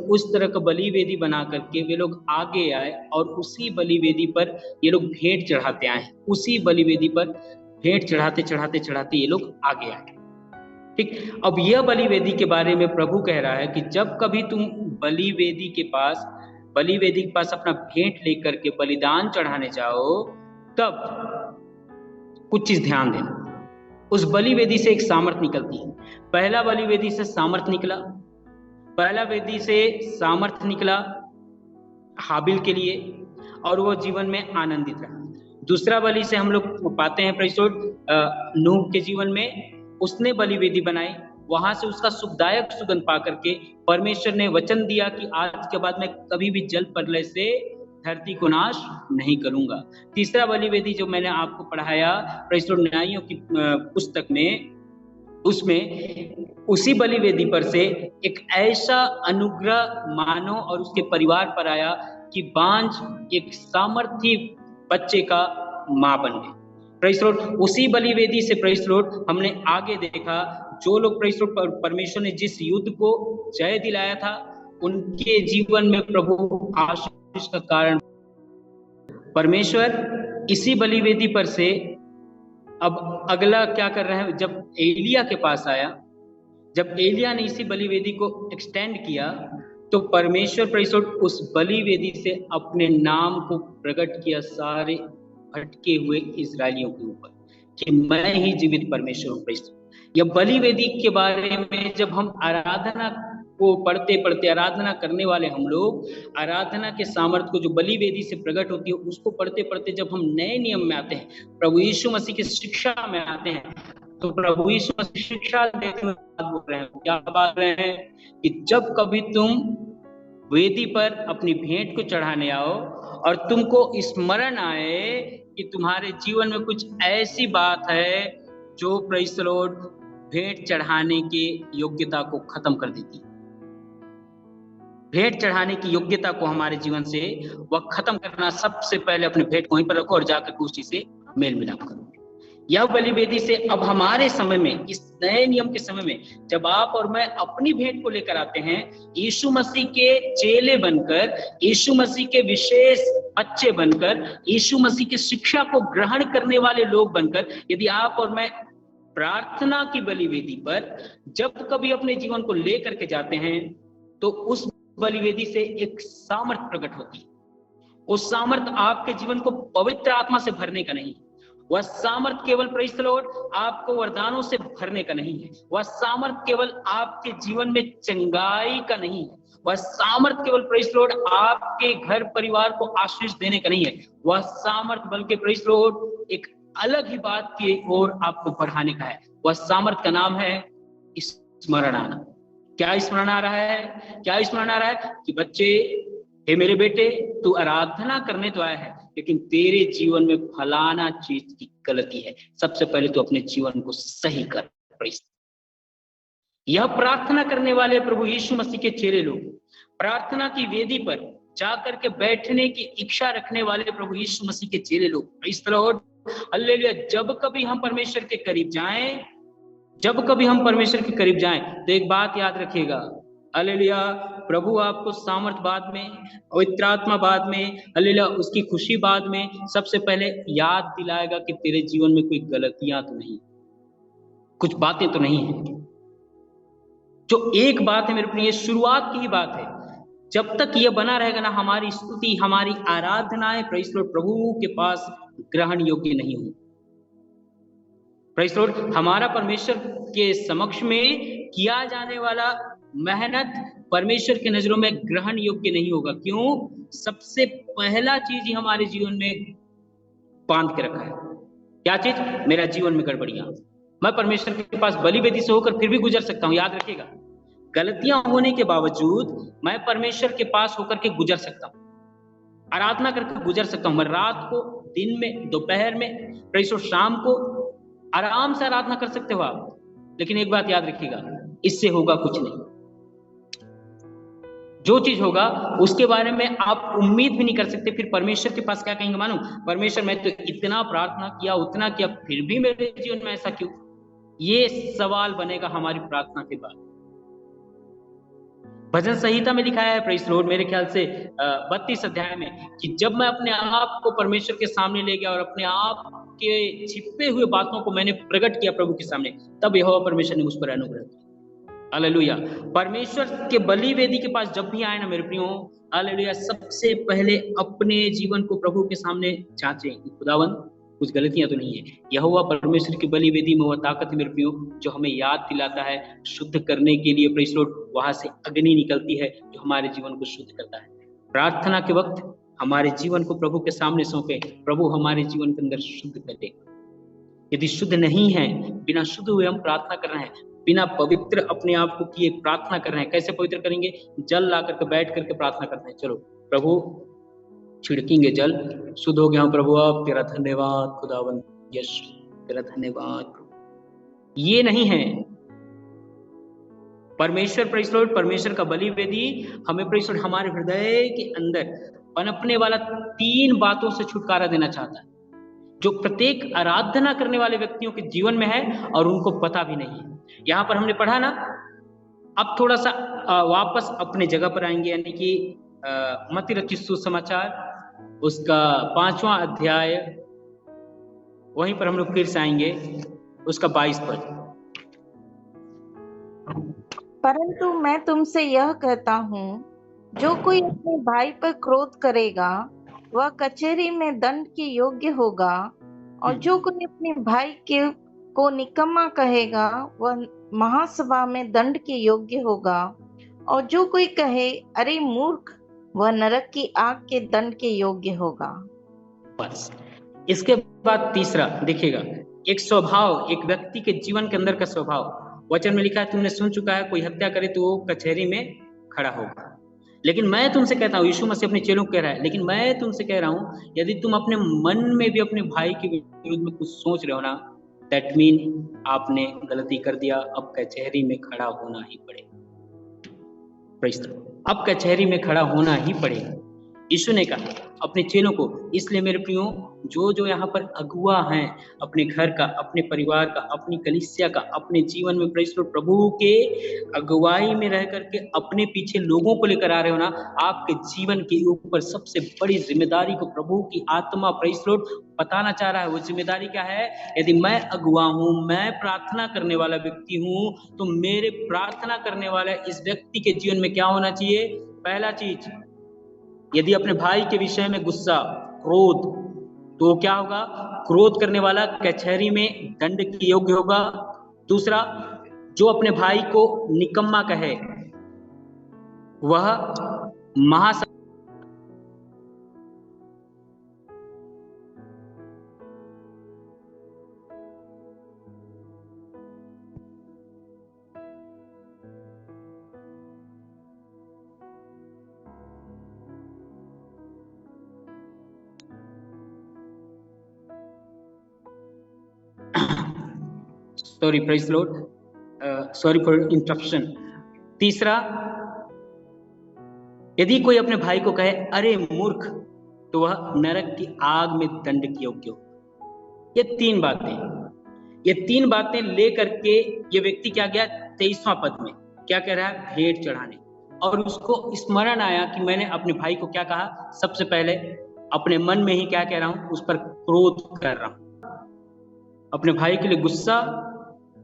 Speaker 1: उस तरह का बलि वेदी बना करके वे लोग आगे आए, और उसी बलि वेदी पर ये लोग भेंट चढ़ाते आए, उसी बलि वेदी पर भेंट चढ़ाते चढ़ाते चढ़ाते ये लोग आगे आए। ठीक, अब यह बलि वेदी के बारे में प्रभु कह रहा है कि जब कभी तुम बलि वेदी के पास अपना भेंट लेकर के बलिदान चढ़ाने जाओ, तब कुछ चीज ध्यान देना। उस बलि वेदी से एक सामर्थ निकलती है। पहला बलि वेदी से सामर्थ निकला हाबिल के लिए, और वो जीवन में आनंदित रहा। दूसरा बलि से हम लोग पाते हैं नूह के जीवन में उसने बलि वेदी बनाई, वहां से उसका सुखदायक सुगंध पा करके परमेश्वर ने वचन दिया कि आज के बाद मैं कभी भी जल प्रलय से धरती को नाश नहीं करूंगा। तीसरा बलि वेदी जो मैंने आपको पढ़ाया न्यायों की पुस्तक में, उसमें उसी बलि वेदी पर से एक ऐसा अनुग्रह मानव और उसके परिवार पर आया कि बांझ एक सामर्थी बच्चे का मां बन गई। प्रेज़ लॉर्ड, उसी बलि वेदी से प्रेज़ लॉर्ड हमने आगे देखा, जो लोग प्रेज़ लॉर्ड परमेश्वर ने जिस युद्ध को जय दिलाया था, उनके जीवन में प्रभु आशीष का कारण परमेश्वर इसी बलि वेदी पर से अब अगला क्या कर रहे हैं। जब एलिया के पास आया, जब एलिया ने इसी बलि वेदी को एक्सटेंड किया, तो परमेश्वर प्रेज़ लॉर्ड उस बलि वेदी से अपने नाम को प्रकट किया सारे भटके हुए इजरायलियों के ऊपर कि मैं ही जीवित परमेश्वर हूं। प्रेज़ लॉर्ड, यह बलि वेदी के बारे में जब हम आराधना को पढ़ते पढ़ते, आराधना करने वाले हम लोग आराधना के सामर्थ्य को जो बलि वेदी से प्रकट होती है उसको पढ़ते पढ़ते जब हम नए नियम में आते हैं, प्रभु यीशु मसीह की शिक्षा में आते हैं, तो प्रभु यीशु मसीह शिक्षा देते हुए बोल रहे हैं, क्या बात रहे हैं कि जब कभी तुम वेदी पर अपनी भेंट को चढ़ाने आओ और तुमको स्मरण आए कि तुम्हारे जीवन में कुछ ऐसी बात है जो प्रेज़ लॉर्ड भेंट चढ़ाने की योग्यता को खत्म कर देती है, भेंट चढ़ाने की योग्यता को हमारे जीवन से वह खत्म करना, सबसे पहले अपने भेंट को वहीं पर रखो और जाकर उसी से मेल मिलाप करो। यह बलि वेदी से अब हमारे समय में, इस नए नियम के समय में, जब आप और मैं अपनी भेंट को लेकर आते हैं, यीशु मसीह के चेले बनकर, यीशु मसीह के विशेष बच्चे बनकर, यीशु मसीह की शिक्षा को ग्रहण करने वाले लोग बनकर, यदि आप और मैं प्रार्थना की बलि वेदी पर जब कभी अपने जीवन को लेकर के जाते हैं, तो उस बलि वेदी से एक सामर्थ प्रकट होती है। उस सामर्थ आपके जीवन को पवित्र आत्मा से भरने का नहीं, वह सामर्थ केवल प्रेज़ लॉर्ड आपको वरदानों से भरने का नहीं है, वह सामर्थ केवल आपके जीवन में चंगाई का नहीं है, वह सामर्थ केवल प्रेज़ लॉर्ड आपके घर परिवार को आशीष देने का नहीं है, वह सामर्थ बल्कि प्रेज़ लॉर्ड एक अलग ही बात की ओर आपको बढ़ाने का है। वह सामर्थ का नाम है स्मरण आना। क्या स्मरण आ रहा है? क्या स्मरण आ रहा है कि बच्चे, हे मेरे बेटे, तू आराधना करने तो आया है, लेकिन तेरे जीवन में फलाना चीज की गलती है, सबसे पहले तू अपने जीवन को सही कर। यह प्रार्थना करने वाले प्रभु यीशु मसीह के चेले लोग, प्रार्थना की वेदी पर जाकर के बैठने की इच्छा रखने वाले प्रभु यीशु मसीह के चेले लोग, इस तरह हालेलुया, जब कभी हम परमेश्वर के करीब जाएं, जब कभी हम परमेश्वर के करीब जाएं, तो एक बात याद रखिएगा, हालेलुया, प्रभु आपको सामर्थ बाद में, पवित्र आत्मा बाद में, हालेलुया, उसकी खुशी बाद में सबसे पहले याद दिलाएगा कि तेरे जीवन में कोई गलतियां तो नहीं, कुछ बातें तो नहीं है। जो एक बात है मेरे प्रिय, शुरुआत की ही बात है। जब तक ये बना रहेगा ना, हमारी स्तुति, हमारी आराधनाएं प्रेज़ लॉर्ड प्रभु के पास ग्रहण योग्य नहीं होगी। प्रेज़ लॉर्ड, हमारा परमेश्वर के समक्ष में किया जाने वाला मेहनत परमेश्वर की नजरों में ग्रहण योग्य नहीं होगा। क्यों? सबसे पहला चीज ही हमारे जीवन में बांध के रखा है। क्या चीज? मेरा जीवन में गड़बड़ियां। मैं परमेश्वर के पास बलि वेदी से होकर फिर भी गुजर सकता हूं, याद रखिएगा। गलतियां होने के बावजूद मैं परमेश्वर के पास होकर के गुजर सकता हूं, आराधना करके गुजर सकता हूं। मैं रात को, दिन में, दोपहर में, प्रेज़ लॉर्ड शाम को आराम से आराधना कर सकते हो आप। लेकिन एक बात याद रखिएगा, इससे होगा कुछ नहीं। जो चीज होगा उसके बारे में आप उम्मीद भी नहीं कर सकते। फिर परमेश्वर के पास क्या कहेंगे? मानो परमेश्वर, मैं तो इतना प्रार्थना किया, उतना किया, फिर भी मेरे जीवन में ऐसा क्यों? ये सवाल बनेगा हमारी प्रार्थना के बाद। भजन संहिता में लिखा है प्रेज़ लॉर्ड, मेरे ख्याल से 32 अध्याय में, कि जब मैं अपने आप को परमेश्वर के सामने ले गया और अपने आप के छिपे हुए बातों को मैंने प्रकट किया प्रभु के सामने, तब यहोवा परमेश्वर ने मुझ पर अनुग्रह किया। हालेलुया। परमेश्वर के बलि वेदी के पास जब भी आए ना मेरे प्रियो, हालेलुया, सबसे पहले अपने जीवन को प्रभु के सामने जांचें, खुदावन कुछ गलतियां तो नहीं है। यहोवा परमेश्वर की बलि वेदी में वह ताकत है मेरे प्रियो, जो हमें याद दिलाता है शुद्ध करने के लिए। प्रेज़ लॉर्ड, वहां से अग्नि निकलती है जो हमारे जीवन को शुद्ध करता है। प्रार्थना के वक्त हमारे जीवन को प्रभु के सामने सौंपे, प्रभु हमारे जीवन के अंदर शुद्ध करे। यदि शुद्ध नहीं है, बिना शुद्ध हुए हम प्रार्थना कर रहे हैं, बिना पवित्र अपने आप को किए प्रार्थना कर रहे हैं, कैसे पवित्र करेंगे? जल ला करके बैठ करके प्रार्थना करते हैं। चलो प्रभु छिड़केंगे जल, शुद्ध हो गया हूं प्रभु, आप तेरा धन्यवाद खुदावन, यश तेरा धन्यवाद। ये नहीं है परमेश्वर। प्रेज़ लॉर्ड, परमेश्वर का बलि वेदी हमें प्रेज़ लॉर्ड हमारे हृदय के अंदर पनपने वाला 3 बातों से छुटकारा देना चाहता है, जो प्रत्येक आराधना करने वाले व्यक्तियों के जीवन में है और उनको पता भी नहीं है। यहाँ पर हमने पढ़ा ना, अब थोड़ा सा वापस अपने जगह पर आएंगे, यानी कि मत्ती रचित सुसमाचार उसका 5वां अध्याय, वहीं पर हम लोग फिर से आएंगे, उसका 22 पद।
Speaker 2: परंतु मैं तुमसे यह कहता हूँ, जो कोई अपने भाई पर क्रोध करेगा वह कचहरी में दंड के योग्य होगा, और जो कोई अपने भाई को निकम्मा कहेगा वह महासभा में दंड के योग्य होगा, और जो कोई कहे अरे मूर्ख, वह नरक की आग के दंड के योग्य होगा।
Speaker 1: बस इसके बाद तीसरा देखिएगा, एक स्वभाव, एक व्यक्ति के जीवन के अंदर का स्वभाव। वचन में लिखा है, तुमने सुन चुका है कोई हत्या करे तो वो कचहरी में खड़ा होगा। लेकिन मैं तुमसे कहता हूँ, यीशु मसीह अपने चेलों को कह रहा है, लेकिन मैं तुमसे कह रहा हूँ, यदि तुम अपने मन में भी अपने भाई के विरुद्ध में कुछ सोच रहे हो ना, दैट मीन आपने गलती कर दिया, अब कचहरी में खड़ा होना ही पड़ेगा। प्रेज़ द लॉर्ड, अब कचहरी में खड़ा होना ही पड़ेगा। यीशु ने कहा अपने चेलों को। इसलिए मेरे प्रियो, जो यहाँ पर अगुआ हैं अपने घर का, अपने परिवार का, अपनी कलीसिया का, अपने जीवन में प्रेज़ लॉर्ड प्रभु के अगुवाई में रह करके अपने पीछे लोगों को लेकर आ रहे हो ना, आपके जीवन के ऊपर सबसे बड़ी जिम्मेदारी को प्रभु की आत्मा प्रेज़ लॉर्ड बताना चाह रहा है। वो जिम्मेदारी क्या है? यदि मैं अगुआ हूँ, मैं प्रार्थना करने वाला व्यक्ति हूँ, तो मेरे प्रार्थना करने वाला इस व्यक्ति के जीवन में क्या होना चाहिए? पहला चीज, यदि अपने भाई के विषय में गुस्सा, क्रोध, तो क्या होगा? क्रोध करने वाला कचहरी में दंड के योग्य होगा। दूसरा, जो अपने भाई को निकम्मा कहे वह महासभा sorry, praise Lord, sorry for interruption. तीसरा, यदि कोई अपने भाई को कहे अरे मूर्ख, तो वह नरक की आग में दंड के योग्य हो। ये 3 बातें लेकर के ये व्यक्ति क्या गया? 23वां पद में क्या कह रहा है? भेंट चढ़ाने। और उसको स्मरण आया कि मैंने अपने भाई को क्या कहा? सबसे पहले अपने मन में ही क्या कह रहा हूं? उस पर क्रोध कर रहा हूं, अपने भाई के लिए गुस्सा,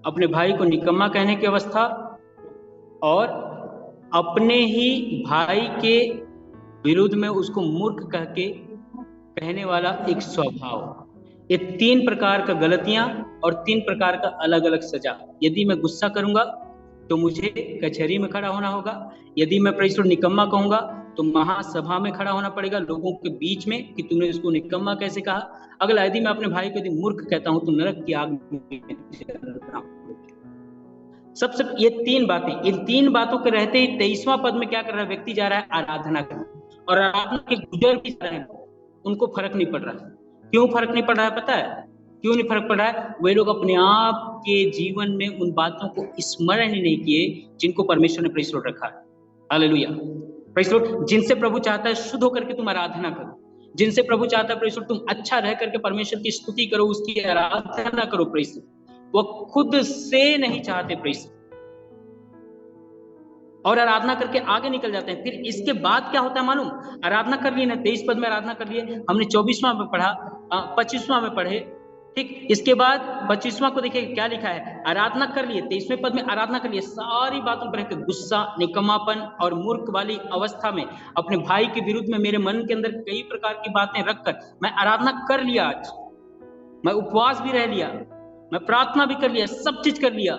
Speaker 1: अपने भाई को निकम्मा कहने की अवस्था, और अपने ही भाई के विरुद्ध में उसको मूर्ख कह के कहने वाला एक स्वभाव। ये 3 प्रकार का गलतियां और 3 प्रकार का अलग अलग सजा। यदि मैं गुस्सा करूंगा तो मुझे कचहरी में खड़ा होना होगा। यदि मैं प्रेस निकम्मा कहूंगा तो महासभा में खड़ा होना पड़ेगा लोगों के बीच में कि तुमने उसको निकम्मा कैसे कहा। अगला, यदि मैं अपने भाई को यदि मूर्ख कहता हूं तो नरक की आग में। सबसे ये 3 बातें, इन 3 बातों के रहते ही 23वां पद में क्या कर रहा है व्यक्ति, जा रहा है आराधना करने। और आराधना के गुजर भी जा रहे हैं, उनको फर्क नहीं पड़ रहा है। क्यों फर्क नहीं पड़ रहा है पता है? क्यों नहीं फर्क पड़ रहा है? वे लोग अपने आप के जीवन में उन बातों को स्मरण ही नहीं किए जिनको परमेश्वर ने प्रेस रखा है। Hallelujah, press Lord. जिनसे प्रभु चाहता है शुद्ध होकर के तुम आराधना करो, जिनसे प्रभु चाहता है प्रेस लॉर्ड तुम अच्छा रह करके परमेश्वर की स्तुति करो, उसकी आराधना करो प्रेस, वो खुद से नहीं चाहते प्रेस, और आराधना करके आगे निकल जाते हैं। फिर इसके बाद क्या होता है मालूम? आराधना कर लिए ना, 23 पद में आराधना कर लिए, हमने 24वां में पढ़ा, 25वां में पढ़े, ठीक। इसके बाद 25वां को देखिए क्या लिखा है, आराधना कर लिए, 23वें पद में आराधना कर लिए, सारी बातों पर गुस्सा, निकम्मापन और मूर्ख वाली अवस्था में अपने भाई के विरुद्ध में मेरे मन के अंदर कई प्रकार की बातें रखकर मैं आराधना कर लिया। आज मैं उपवास भी रह लिया, मैं प्रार्थना भी कर लिया, सब चीज कर लिया।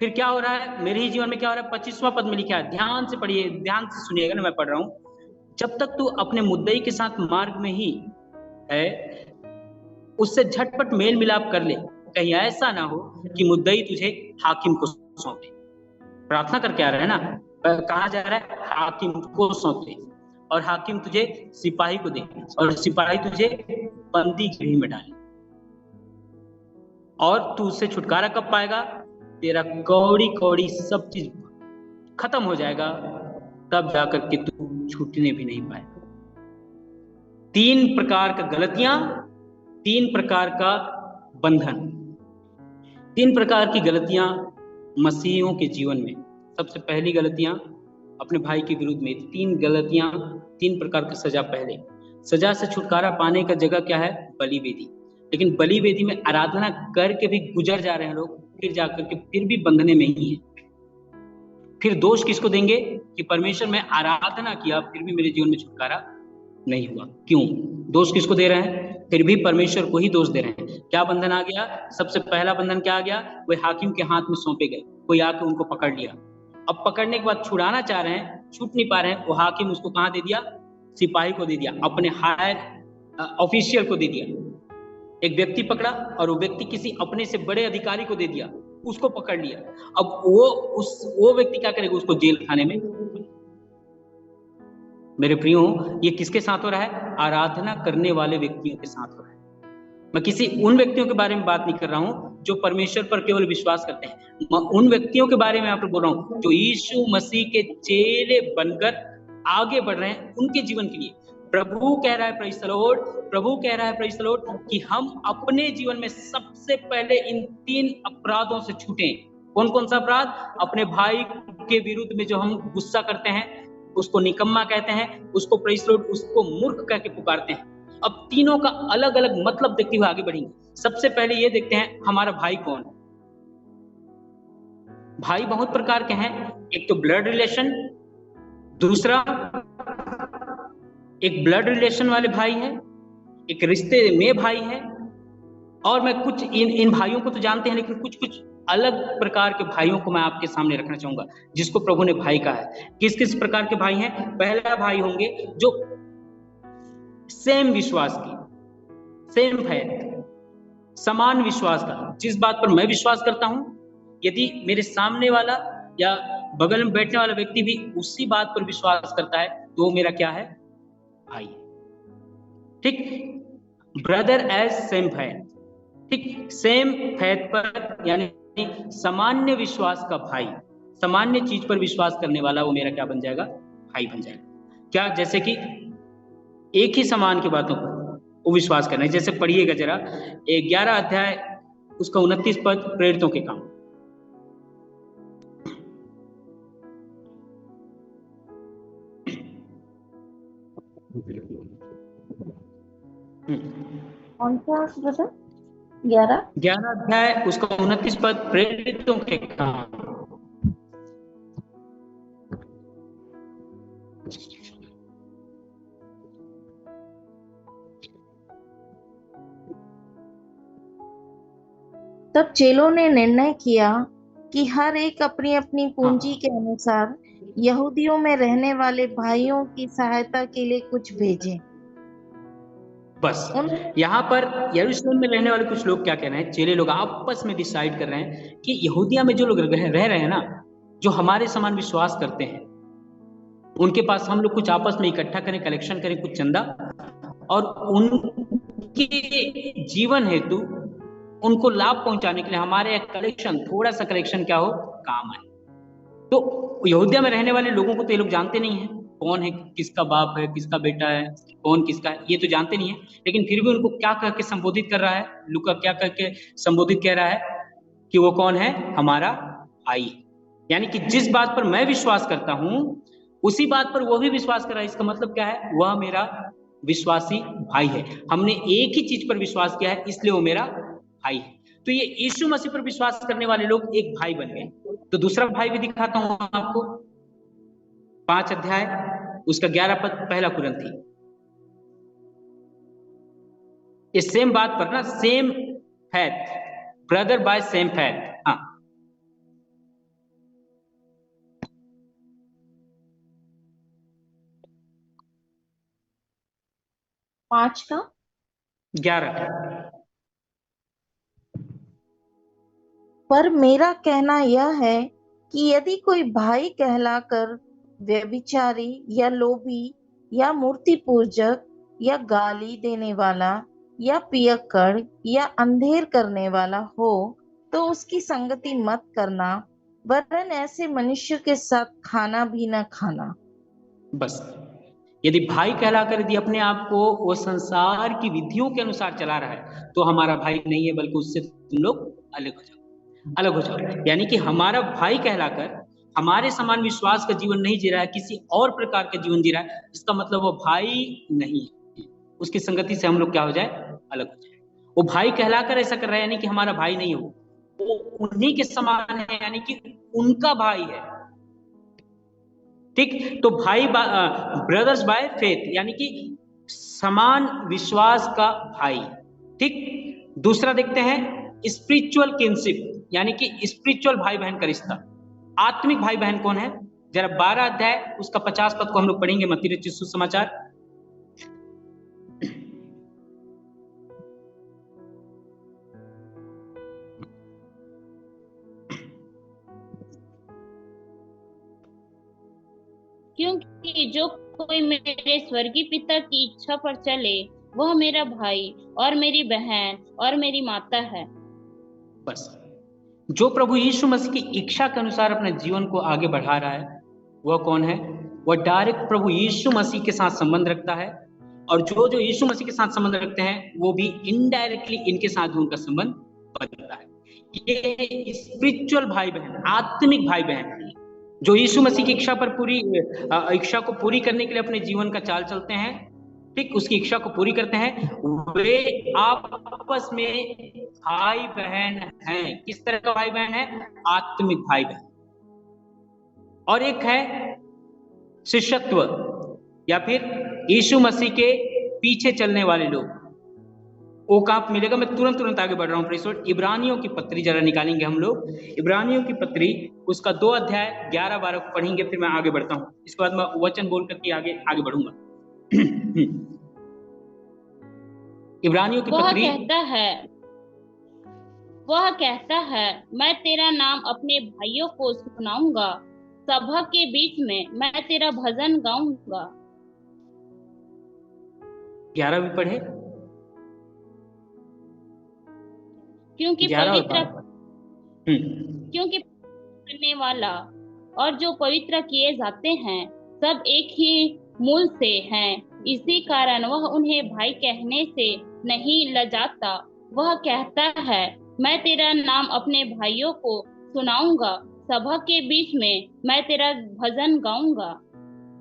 Speaker 1: फिर क्या हो रहा है मेरे ही जीवन में? क्या हो रहा है? 25वां पद में लिखा है, ध्यान से पढ़िए, ध्यान से सुनिएगा ना, मैं पढ़ रहा हूं। जब तक तू अपने मुद्दई के साथ मार्ग में ही है, उससे झटपट मेल मिलाप कर ले, कहीं ऐसा ना हो कि मुद्दई तुझे हाकिम को सौंपे। प्रार्थना करके आ रहा है ना, कहा जा रहा है हाकिम को सौंपे, और हाकिम तुझे सिपाही को दे, और सिपाही तुझे बंदी गृह में डाले। और तू उससे छुटकारा कब पाएगा? तेरा कौड़ी कौड़ी सब चीज खत्म हो जाएगा, तब जाकर के तू छूटने भी नहीं पाएगा। 3 प्रकार का गलतियां, 3 प्रकार का बंधन, 3 प्रकार की गलतियां मसीहियों के जीवन में। सबसे पहली गलतियां अपने भाई के विरुद्ध में, 3 गलतियां, 3 प्रकार की सजा। पहले सजा से छुटकारा पाने का जगह क्या है? बलि वेदी। लेकिन बलि वेदी में आराधना करके भी गुजर जा रहे हैं लोग, फिर जाकर के फिर भी बंधने में ही है। फिर दोष किसको देंगे कि परमेश्वर में आराधना किया फिर भी मेरे जीवन में छुटकारा नहीं हुआ। क्यों दोष किसको दे रहे हैं? फिर भी परमेश्वर को ही दोष दे रहे हैं। क्या बंधन आ गया? सबसे पहला बंधन क्या आ गया? वे हाकिम के हाथ में सौंपे गए, कोई आके उनको पकड़ लिया। अब पकड़ने के बाद छुड़ाना चाह रहे हैं, छूट नहीं पा रहे हैं, वो हाकिम उसको कहाँ दे दिया? सिपाही को दे दिया, अपने हायर ऑफिशियल को दे दिया। एक व्यक्ति पकड़ा और वो व्यक्ति किसी अपने से बड़े अधिकारी को दे दिया, उसको पकड़ लिया। अब वो व्यक्ति क्या करेगा? उसको जेल खाने में। मेरे प्रियो, ये किसके साथ हो रहा है? आराधना करने वाले व्यक्तियों के साथ हो रहा है। मैं किसी उन व्यक्तियों के बारे में बात नहीं कर रहा हूं जो परमेश्वर पर केवल विश्वास करते हैं। मैं उन व्यक्तियों के बारे में यहाँ पर बोल रहा हूं जो यीशु मसीह के चेले बनकर आगे बढ़ रहे हैं। उनके जीवन के लिए प्रभु कह रहा है, प्रेज़ द लॉर्ड, प्रभु कह रहा है, प्रेज़ द लॉर्ड, कि हम अपने जीवन में सबसे पहले इन 3 अपराधों से छूटें। कौन कौन सा अपराध? अपने भाई के विरुद्ध में जो हम गुस्सा करते हैं, उसको निकम्मा कहते हैं, उसको प्रेज़ द लॉर्ड, उसको मूर्ख कह के पुकारते हैं। अब तीनों का अलग अलग मतलब देखते हुए आगे बढ़ेंगे। सबसे पहले ये देखते हैं हमारा भाई कौन है। भाई बहुत प्रकार के हैं। एक तो ब्लड रिलेशन, दूसरा एक ब्लड रिलेशन वाले भाई है, एक रिश्ते में भाई है, और मैं कुछ इन भाइयों को तो जानते हैं, लेकिन कुछ अलग प्रकार के भाइयों को मैं आपके सामने रखना चाहूंगा जिसको प्रभु ने भाई कहा है। किस किस प्रकार के भाई हैं? पहला भाई होंगे जो सेम विश्वास की, सेम फैथ, समान विश्वास का। जिस बात पर मैं विश्वास करता हूं, यदि मेरे सामने वाला या बगल में बैठने वाला व्यक्ति भी उसी बात पर विश्वास करता है तो वो मेरा क्या है? भाई। ठीक, ब्रदर एज सेम फैथ। ठीक, सेम फैथ पर यानी सामान्य विश्वास का भाई, सामान्य चीज पर विश्वास करने वाला, वो मेरा क्या बन जाएगा? भाई बन जाएगा। क्या? जैसे कि एक ही समान की बातों पर वो विश्वास करना है। जैसे पढ़िएगा जरा 11 अध्याय उसका 29 पद, प्रेरितों के काम।
Speaker 2: कौन सा ब्रदर? 11
Speaker 1: अध्याय उसका 29 पद, प्रेरितों के काम।
Speaker 2: तब चेलों ने निर्णय किया कि हर एक अपनी अपनी पूंजी
Speaker 1: हाँ
Speaker 2: के अनुसार यहूदियों में रहने वाले भाइयों की सहायता के लिए कुछ भेजें।
Speaker 1: बस
Speaker 2: उन्होंने
Speaker 1: यहाँ पर यरूशलेम में रहने वाले कुछ लोग क्या कह रहे हैं, चेले लोग आपस में डिसाइड कर रहे हैं कि यहूदिया में जो लोग रह रहे हैं ना, जो हमारे समान विश्वास करते हैं, उनके पास हम लोग कुछ आपस में इकट्ठा करें, कलेक्शन करें कुछ चंदा, और उनके जीवन हेतु उनको लाभ पहुंचाने के लिए हमारे कलेक्शन, थोड़ा सा कलेक्शन क्या हो, काम आए। तो यहूदिया में रहने वाले लोगों को तो ये लोग जानते नहीं है कौन है, किसका बाप है, किसका बेटा है, कौन किसका है, ये तो जानते नहीं है। लेकिन फिर भी उनको क्या कह के संबोधित कर रहा है लूका, क्या कह के संबोधित कह रहा है कि वो कौन है, हमारा भाई। यानी कि जिस बात पर मैं विश्वास करता हूं उसी बात पर वो भी विश्वास कर रहा है। इसका मतलब क्या है, वह मेरा विश्वासी भाई है। हमने एक ही चीज पर विश्वास किया है, इसलिए वो मेरा भाई है। तो ये यीशु मसीह पर विश्वास करने वाले लोग एक भाई बन गए। तो दूसरा भाई भी दिखाता हूं आपको, 5 अध्याय उसका 11 पद, पहला कुरिन्थी। इस सेम बात पर ना, same faith, brother by same faith. हाँ
Speaker 2: 5 का
Speaker 1: 11।
Speaker 2: पर मेरा कहना यह है कि यदि कोई भाई कहलाकर व्यभिचारी या लोभी या मूर्ति पूजक या गाली देने वाला या पियक्कड़ या अंधेर करने वाला हो तो उसकी संगति मत करना, वरन ऐसे मनुष्य के साथ खाना भी न खाना।
Speaker 1: बस यदि भाई कहलाकर यदि अपने आप को वो संसार की विधियों के अनुसार चला रहा है तो हमारा भाई नहीं है, बल्कि उससे तुम लोग अलग हो जाओ, अलग हो जाओ। यानी कि हमारा भाई कहलाकर हमारे समान विश्वास का जीवन नहीं जी रहा है, किसी और प्रकार का जीवन जी रहा है, इसका मतलब वो भाई नहीं है। उसकी संगति से हम लोग क्या हो जाए, अलग हो जाए। वो भाई कहलाकर ऐसा कर रहा है, यानी कि हमारा भाई नहीं हो, वो उन्हीं के समान है, यानी कि उनका भाई है। ठीक, तो भाई ब्रदर्स बाय फेथ, यानी कि समान विश्वास का भाई। ठीक, दूसरा देखते हैं स्पिरिचुअल किनशिप, यानी कि स्पिरिचुअल भाई बहन का रिश्ता। आत्मिक भाई बहन कौन है, जरा 12 अध्याय उसका 50 पद को हम लोग पढ़ेंगे, मत्ती रचित सुसमाचार।
Speaker 3: क्योंकि जो कोई मेरे स्वर्गीय पिता की इच्छा पर चले वह मेरा भाई और मेरी बहन और मेरी माता है।
Speaker 1: बस जो प्रभु यीशु मसीह की इच्छा के अनुसार अपने जीवन को आगे बढ़ा रहा है वह कौन है, वह डायरेक्ट प्रभु यीशु मसीह के साथ संबंध रखता है। और जो जो यीशु मसीह के साथ संबंध रखते हैं वो भी इनडायरेक्टली इनके साथ भी उनका संबंध बनता है। ये स्पिरिचुअल भाई बहन, आत्मिक भाई बहन है, जो यीशु मसीह की इच्छा पर पूरी इच्छा को पूरी करने के लिए अपने जीवन का चाल चलते हैं। ठीक, उसकी इच्छा को पूरी करते हैं, वे आपस में भाई बहन हैं। किस तरह का भाई बहन है, आत्मिक भाई बहन। और एक है शिष्यत्व, या फिर यीशु मसीह के पीछे चलने वाले लोग। वो कहाँ मिलेगा, मैं तुरंत आगे बढ़ रहा हूँ। प्रेसोड इब्रानियों की पत्री जरा निकालेंगे हम लोग, इब्रानियों की पत्री उसका 2 अध्याय 11-12 को पढ़ेंगे, फिर मैं आगे बढ़ता हूँ। इसके बाद मैं वचन बोल करके आगे बढ़ूंगा। इब्रानियों की पत्री
Speaker 3: वह कहता है मैं तेरा नाम अपने भाइयों को सुनाऊंगा, सभा के बीच में मैं तेरा भजन गाऊंगा।
Speaker 1: 11 भी पढ़े,
Speaker 3: क्योंकि करने वाला और जो पवित्र किए जाते हैं सब एक ही मूल से हैं, इसी कारण वह उन्हें भाई कहने से नहीं लजाता। वह कहता है मैं तेरा नाम अपने भाइयों को सुनाऊंगा, सभा के बीच में मैं तेरा भजन गाऊंगा।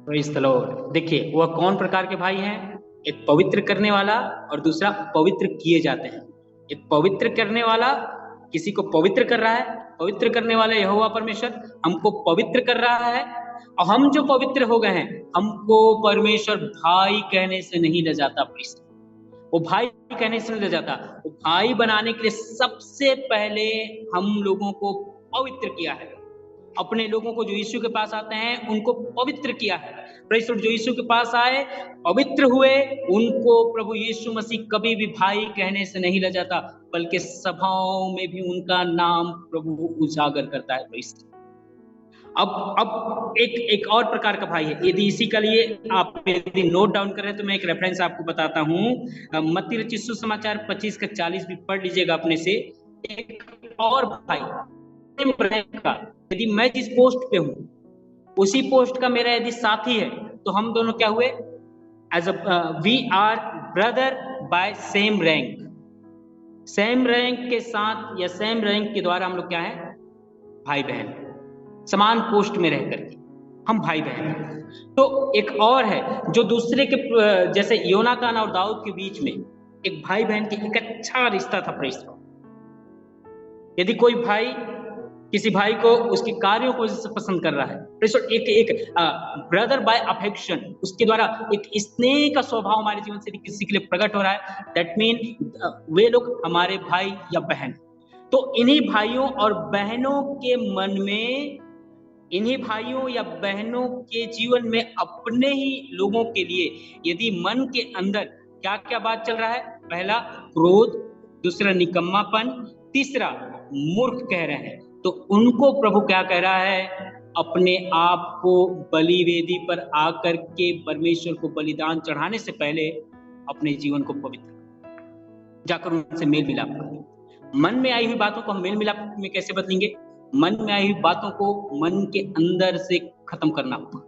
Speaker 1: Praise the Lord. देखिए वह कौन प्रकार के भाई हैं, एक पवित्र करने वाला और दूसरा पवित्र किए जाते हैं। एक पवित्र करने वाला किसी को पवित्र कर रहा है, पवित्र करने वाला यहोवा परमेश्वर हमको पवित्र कर रहा है, और हम जो पवित्र हो गए हैं हमको परमेश्वर भाई कहने से नहीं लजाता। प्लीज वो भाई कहने से नहीं ले जाता। वो भाई बनाने के लिए सबसे पहले हम लोगों को पवित्र किया है। अपने लोगों को जो यीशु के पास आते हैं उनको पवित्र किया है। प्रेस जो यीशु के पास आए पवित्र हुए, उनको प्रभु यीशु मसीह कभी भी भाई कहने से नहीं ले जाता, बल्कि सभाओं में भी उनका नाम प्रभु उजागर करता है। प्रेस अब एक और प्रकार का भाई है। यदि इसी के लिए आप यदि नोट डाउन करें तो मैं एक रेफरेंस आपको बताता हूं। मत्ती रचित सुसमाचार 25 का 40 भी पढ़ लीजिएगा अपने से। एक और भाई का, यदि मैं जिस पोस्ट पे हूं उसी पोस्ट का मेरा यदि साथी है तो हम दोनों क्या हुए? As we are brother by same rank. Same rank के साथ या सेम रैंक के द्वारा हम लोग क्या है? भाई बहन। समान पोस्ट में रह करके हम भाई बहन हैं। तो एक और है जो दूसरे के, जैसे योनातान और दाऊद के बीच में एक भाई बहन की एक अच्छा रिश्ता था। प्रेस यदि कोई भाई किसी भाई को उसके कार्यों को पसंद कर रहा है, प्रेस एक ब्रदर बाय अफेक्शन, उसके द्वारा एक स्नेह का स्वभाव हमारे जीवन से किसी के लिए प्रकट हो रहा है, दैट मीन वे लोग हमारे भाई या बहन। तो इन्हीं भाइयों और बहनों के मन में, इन्हीं भाइयों या बहनों के जीवन में अपने ही लोगों के लिए यदि मन के अंदर क्या क्या बात चल रहा है? पहला क्रोध, दूसरा निकम्मापन, तीसरा मूर्ख कह रहे हैं, तो उनको प्रभु क्या कह रहा है? अपने आप को बलि वेदी पर आकर के परमेश्वर को बलिदान चढ़ाने से पहले अपने जीवन को पवित्र जाकर उनसे मेल मिलाप करें। मन में आई हुई बातों को हम मेल मिलाप में कैसे बदलेंगे? मन में आई हुई बातों को मन के अंदर से खत्म करना होगा।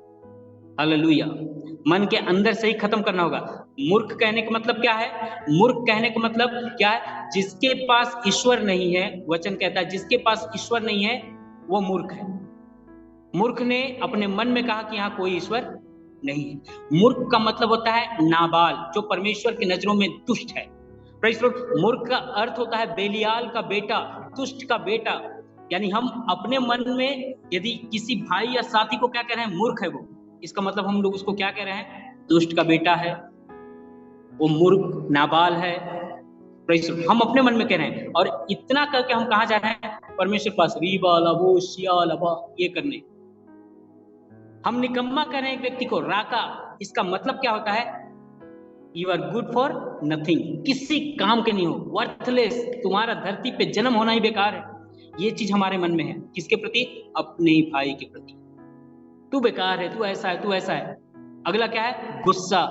Speaker 1: हालेलुया। मन के अंदर से ही खत्म करना होगा। मूर्ख कहने का मतलब क्या है? मूर्ख कहने का मतलब क्या है? जिसके पास ईश्वर नहीं है, वचन कहता है जिसके पास ईश्वर नहीं है वो मूर्ख है। मूर्ख ने अपने मन में कहा कि यहाँ कोई ईश्वर नहीं है। मूर्ख का मतलब होता है नाबाल, जो परमेश्वर की नजरों में दुष्ट है। मूर्ख का अर्थ होता है बेलियाल का बेटा, दुष्ट का बेटा। यानी हम अपने मन में यदि किसी भाई या साथी को क्या कह रहे हैं? मूर्ख है वो, इसका मतलब हम लोग उसको क्या कह रहे हैं? दुष्ट का बेटा है, वो मूर्ख नाबाल है। हम अपने मन में कह रहे हैं, और इतना करके हम कहाँ जा रहे हैं? परमेश्वर पास रीबा लबो शिया लबा ये करने। हम निकम्मा कह रहे हैं एक व्यक्ति को, राका, इसका मतलब क्या होता है? You are good for nothing, किसी काम के नहीं हो, वर्थलेस, तुम्हारा धरती पे जन्म होना ही बेकार है। ये चीज हमारे मन में है। किसके प्रति? अपने भाई के प्रति। तू बेकार है, तू ऐसा है, तू ऐसा है। अगला क्या है? गुस्सा।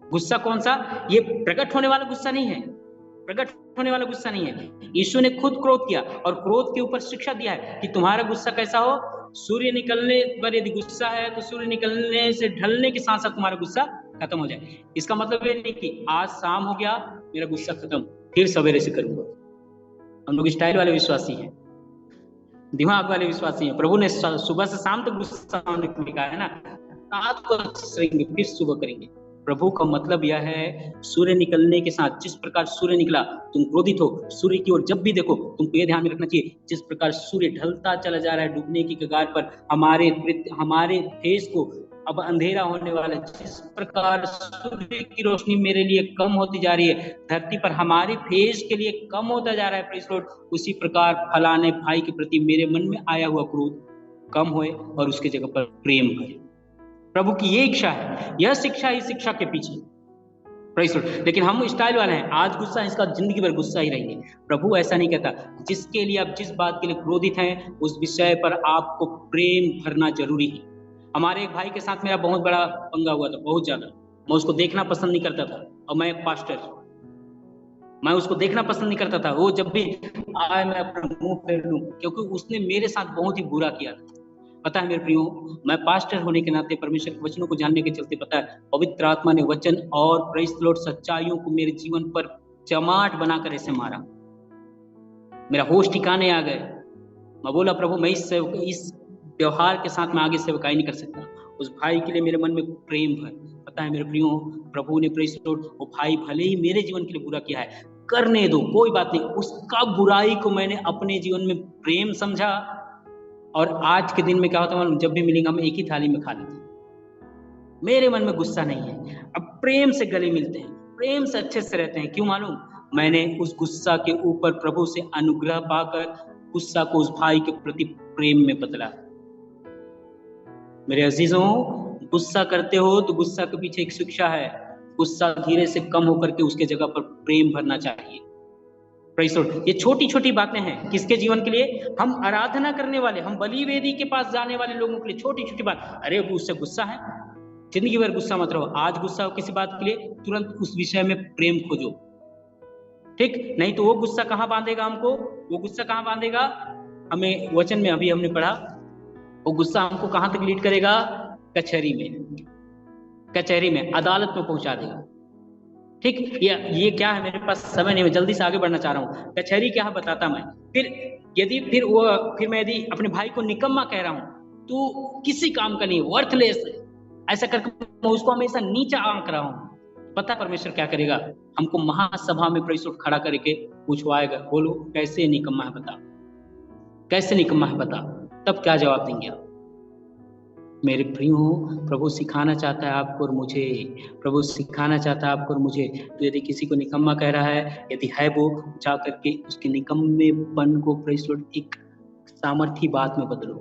Speaker 1: गुस्सा कौन सा? ये प्रकट होने वाला गुस्सा नहीं है, प्रकट होने वाला गुस्सा नहीं है। यीशु ने खुद क्रोध किया और क्रोध के ऊपर शिक्षा दिया है कि तुम्हारा गुस्सा कैसा हो? सूर्य निकलने पर यदि गुस्सा है तो सूर्य निकलने से ढलने के साथ साथ तुम्हारा गुस्सा खत्म हो जाए। इसका मतलब ये नहीं कि आज शाम हो गया मेरा गुस्सा खत्म, फिर सवेरे से करूंगा। हम लोग स्टाइल वाले विश्वासी हैं, दिमाग वाले विश्वासी हैं। प्रभु ने सुबह से शाम तक गुस्सा होने को कहा है ना, रात को करेंगे फिर सुबह करेंगे। प्रभु का मतलब यह है, सूर्य निकलने के साथ, जिस प्रकार सूर्य निकला तुम क्रोधित हो, सूर्य की ओर जब भी देखो तुमको ये ध्यान में रखना चाहिए, जिस प्रकार सूर्य ढलता चला जा रहा है डूबने की कगार पर, हमारे फेस को अब अंधेरा होने वाला है। जिस प्रकार सूर्य की रोशनी मेरे लिए कम होती जा रही है, धरती पर हमारे फेस के लिए कम होता जा रहा है, प्रेज़ लॉर्ड, उसी प्रकार फलाने भाई के प्रति मेरे मन में आया हुआ क्रोध कम होए और उसके जगह पर प्रेम भरे। प्रभु की ये इच्छा है, यह शिक्षा ही शिक्षा के पीछे, प्रेज़ लॉर्ड। लेकिन हम स्टाइल वाले हैं, आज गुस्सा, इसका जिंदगी भर गुस्सा ही रहेंगे। प्रभु ऐसा नहीं कहता। जिसके लिए आप जिस बात के लिए क्रोधित हैं उस विषय पर आपको प्रेम भरना जरूरी है। हमारे एक भाई के साथ मेरा बहुत बड़ा पंगा हुआ था, बहुत ज्यादा। मैं उसको देखना पसंद नहीं करता था, और मैं एक पास्टर, मैं उसको देखना पसंद नहीं करता था। वो जब भी आए मैं अपना मुंह फेर लूं, क्योंकि उसने मेरे साथ बहुत ही बुरा किया था। पता है मेरे प्रियो, मैं पास्टर होने के नाते, परमेश्वर के वचनों को जानने के चलते, पता है पवित्र आत्मा ने वचन और प्रेज़ लॉर्ड सच्चाइयों को मेरे जीवन पर चमाट बनाकर ऐसे मारा, मेरा होश ठिकाने आ गए। मैं बोला प्रभु, मैं इस व्यवहार के साथ मैं आगे सेवकाई नहीं कर सकता। उस भाई के लिए मेरे मन में प्रेम भर। पता है मेरे प्रियो, प्रभु ने प्रेज़ लॉर्ड, वो भाई भले ही मेरे जीवन के लिए बुरा किया है, करने दो, कोई बात नहीं। उसका बुराई को मैंने अपने जीवन में प्रेम समझा, और आज के दिन में क्या होता है, जब भी मिलेंगे हम एक ही थाली में खा लेते हैं। मेरे मन में गुस्सा नहीं है, अब प्रेम से गले मिलते हैं। प्रेम से अच्छे से रहते हैं। क्यों मालूम? मैंने उस गुस्सा के ऊपर प्रभु से अनुग्रह पाकर गुस्सा को उस भाई के प्रति प्रेम में बदला। मेरे अजीजों, गुस्सा करते हो तो गुस्सा के पीछे एक शिक्षा है। गुस्सा धीरे से कम होकर के उसके जगह पर प्रेम भरना चाहिए। Praise the Lord. ये छोटी छोटी बातें हैं किसके जीवन के लिए? हम आराधना करने वाले, हम बलि वेदी के पास जाने वाले लोगों के लिए छोटी छोटी बात। अरे वो उससे गुस्सा है, जिंदगी भर गुस्सा मत रहो। आज गुस्सा हो किसी बात के लिए, तुरंत उस विषय में प्रेम खोजो, ठीक? नहीं तो वो गुस्सा कहाँ बांधेगा हमको? वो गुस्सा कहाँ बांधेगा हमें? वचन में अभी हमने पढ़ा, वो गुस्सा हमको कहाँ तक लीड करेगा? कचहरी में, कचहरी में, अदालत में पहुंचा देगा, ठीक? ये क्या है, मेरे पास समय नहीं, मैं जल्दी से आगे बढ़ना चाह रहा हूँ। कचहरी क्या है बताता मैं। फिर मैं यदि अपने भाई को निकम्मा कह रहा हूँ, तू किसी काम का नहीं, वर्थलेस, ऐसा करके मैं उसको हमेशा नीचा आंक रहा हूँ, पता परमेश्वर क्या करेगा? हमको महासभा में प्रेज़ द लॉर्ड खड़ा करके पूछवाएगा, बोलो कैसे निकम्मा है बता, कैसे निकम्मा है बता। तब क्या जवाब देंगे आप? मेरे प्रियो, प्रभु सिखाना चाहता है आपको और मुझे, प्रभु सिखाना चाहता है आपको और मुझे। तो यदि किसी को निकम्मा कह रहा है, यदि है वो, जा करके उसके निकम्मेपन को प्रेज़ द लॉर्ड एक सामर्थी बात में बदलो।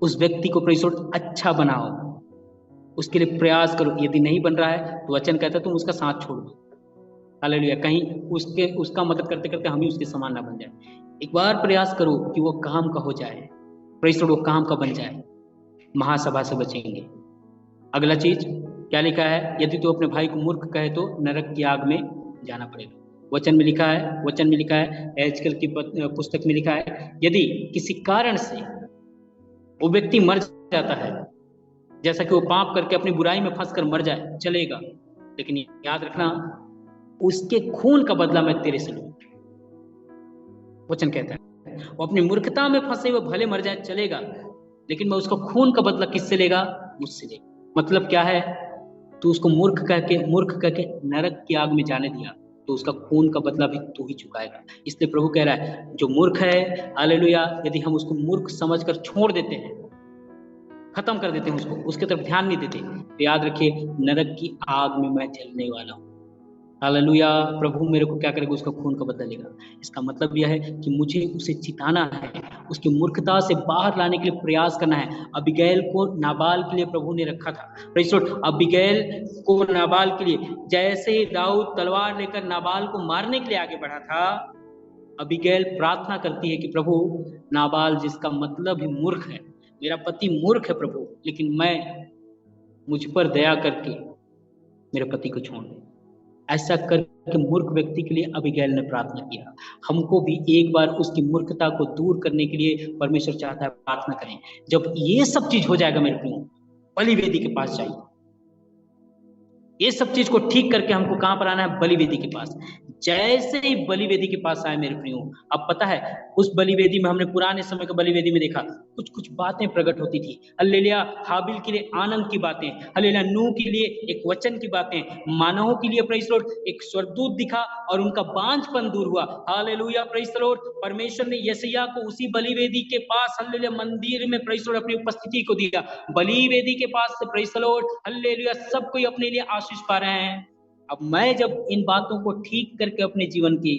Speaker 1: उस व्यक्ति को प्रेज़ द लॉर्ड अच्छा बनाओ, उसके लिए प्रयास करो। यदि नहीं बन रहा है तो वचन कहता है तुम उसका साथ छोड़ दो। हालेलुया। कहीं उसका मदद करते करते हम ही उसके समान ना बन जाए। एक बार प्रयास करो कि वो काम का हो जाए, प्रेज़ द लॉर्ड, वो काम का बन जाए, महासभा से बचेंगे। अगला चीज क्या लिखा है? यदि तू अपने भाई को मूर्ख कहे तो नरक की आग में जाना पड़ेगा। वचन में लिखा है, वचन में लिखा है, एजकल की पुस्तक में लिखा है, यदि किसी कारण से वो व्यक्ति मर जाता है, जैसा कि वो पाप करके अपनी बुराई में फंस कर मर जाए, चलेगा, लेकिन याद रखना उसके खून का बदला मैं तेरे से लूं। वचन कहता है वो अपनी मूर्खता में फंसे हुए भले मर जाए, चलेगा, लेकिन मैं उसका खून का बदला किससे लेगा? मुझसे लेगा। मतलब क्या है? तू उसको मूर्ख कह के नरक की आग में जाने दिया, तो उसका खून का बदला भी तू ही चुकाएगा। इसलिए प्रभु कह रहा है जो मूर्ख है, हालेलुया, यदि हम उसको मूर्ख समझकर छोड़ देते हैं, खत्म कर देते हैं उसको, उसके तरफ ध्यान नहीं देते, तो याद रखिए नरक की आग में मैं जलने वाला हूँ। हालेलुया। प्रभु मेरे को क्या करेगा? उसका खून का बदला लेगा। इसका मतलब यह है कि मुझे उसे चिताना है, उसकी मूर्खता से बाहर लाने के लिए प्रयास करना है। अबीगैल को नाबाल के लिए प्रभु ने रखा था। Praise the Lord. अबीगैल को नाबाल के लिए, जैसे ही दाऊद तलवार लेकर नाबाल को मारने के लिए आगे बढ़ा था, अबीगैल प्रार्थना करती है कि प्रभु, नाबाल जिसका मतलब ही मूर्ख है, मेरा पति मूर्ख है प्रभु, लेकिन मैं, मुझ पर दया करके मेरे पति को छोड़ दे। ऐसा करके मूर्ख व्यक्ति के लिए अबीगैल ने प्रार्थना किया। हमको भी एक बार उसकी मूर्खता को दूर करने के लिए परमेश्वर चाहता है प्रार्थना करें। जब ये सब चीज हो जाएगा मेरे प्रियो, बलिवेदी के पास जाइए। ये सब चीज को ठीक करके हमको कहां पर आना है? बलिवेदी के पास। जैसे ही बलिवेदी के पास आए मेरे प्रियो, अब पता है उस बलिवेदी में हमने पुराने समय के बलिवेदी में देखा कुछ कुछ बातें प्रकट होती थी। हालेलुया। हाबिल के लिए आनंद की बातें, हालेलुया। नूह के लिए एक वचन की बातें, मानवों के लिए प्रेज़ द लॉर्ड एक स्वर्गदूत दिखा और उनका बांझपन दूर हुआ। Hallelujah, praise the Lord. परमेश्वर ने यशायाह को उसी बलिवेदी के पास, हालेलुया, मंदिर में प्रेज़ द लॉर्ड अपनी उपस्थिति को दिया। बलिवेदी के पास से प्रेज़ द लॉर्ड, हालेलुया, सब कोई अपने लिए आशीष पा रहे हैं। अब मैं जब इन बातों को ठीक करके अपने जीवन की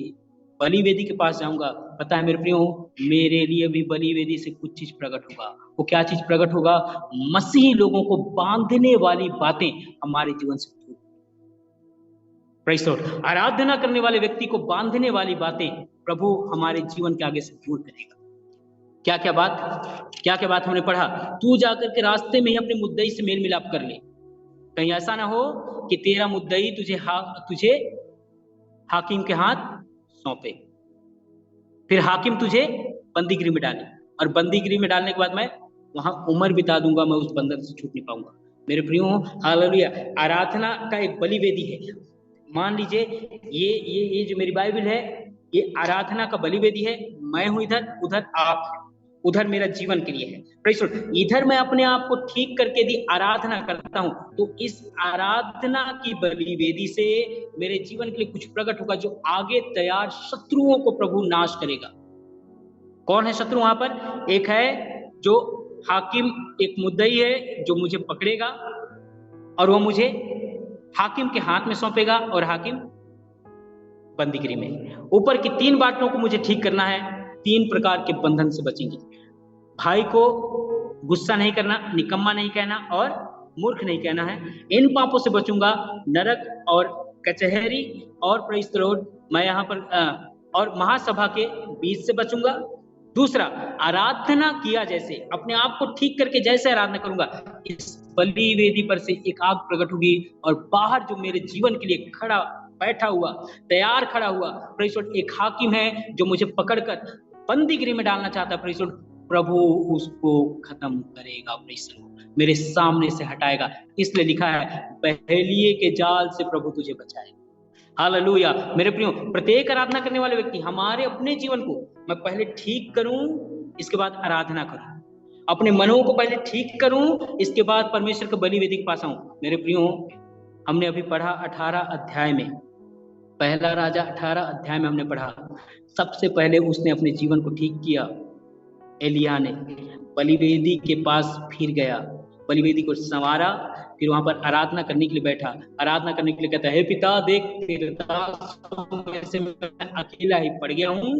Speaker 1: बलिवेदी के पास जाऊंगा, पता है मेरे प्रियो, मेरे लिए भी बलिवेदी से कुछ चीज प्रकट होगा। वो क्या चीज प्रकट होगा? मसीही लोगों को बांधने वाली बातें हमारे जीवन से दूर। Praise the Lord. आराधना करने वाले व्यक्ति को बांधने वाली बातें प्रभु हमारे जीवन के आगे से दूर करेगा। क्या क्या बात हमने पढ़ा? तू जाकर के रास्ते में ही अपने मुद्दई से मेल मिलाप कर ले। कहीं ऐसा ना हो कि तेरा मुद्दई तुझे हाकिम के हाथ सौंपे, फिर हाकिम तुझे बंदीगृह में डाले, और बंदीगृह में डालने के बाद मैं वहां उम्र बिता दूंगा, मैं उस बंधन से छूट नहीं पाऊंगा। मेरे प्रियो, हालेलुया, आराधना का एक बलिवेदी है। मान लीजिए ये जो मेरी बाइबल है, ये आराधना का बलिवेदी है। मैं हूं इधर, उधर आप हैं, उधर मेरा जीवन के लिए है। Praise the Lord. इधर मैं अपने आप को ठीक करके यदि आराधना करता हूं, तो इस आराधना की बलिवेदी से मेरे जीवन के लिए कुछ प्रकट होगा, जो आगे तैयार शत्रुओं को प्रभु नाश करेगा। कौन है शत्रु वहां पर? एक है जो हाकिम, एक मुद्दई है जो मुझे पकड़ेगा और वो मुझे हाकिम के हाथ में सौंपेगा और हाकिम बंदीगिरी में। ऊपर की 3 बातों को मुझे ठीक करना है, 3 प्रकार के बंधन से बचेंगे। भाई को गुस्सा नहीं करना, निकम्मा नहीं कहना और मूर्ख नहीं कहना है। इन पापों से बचूंगा, नरक और कचहरी और प्रेज़ द लॉर्ड, मैं यहाँ पर और महासभा के बीच से बचूंगा। दूसरा, आराधना किया जैसे, अपने आप को ठीक करके जैसे आराधना करूंगा, इस बलि वेदी पर से एक आग प्रकट होगी और बाहर जो मेरे जीवन के लिए खड़ा बैठा हुआ, तैयार खड़ा हुआ प्रेज़ द लॉर्ड, एक हाकिम है जो मुझे पकड़कर बंदीगिरी में डालना चाहता है प्रेज़ द लॉर्ड, प्रभु उसको खत्म करेगा प्रेज़ द लॉर्ड, मेरे सामने से हटाएगा। इसलिए लिखा है, बहेलिये के जाल से प्रभु तुझे बचाएगा। हालेलुया। मेरे प्रियो, प्रत्येक आराधना करने वाले व्यक्ति हमारे अपने जीवन को मैं पहले ठीक करूं, इसके बाद आराधना करूं, अपने मनों को पहले ठीक करूं, इसके बाद परमेश्वर के बलि वेदी के पास आऊं। मेरे प्रियो, हमने अभी पढ़ा 18 अध्याय में, पहला राजा 18 अध्याय में हमने पढ़ा, सबसे पहले उसने अपने जीवन को ठीक किया। एलिया ने बलिवेदी के पास फिर गया, बलिवेदी को संवारा, फिर वहां पर आराधना करने के लिए बैठा। आराधना करने के लिए कहता है, हे पिता देख, तेरे दास में से मैं अकेला ही पड़ गया हूँ,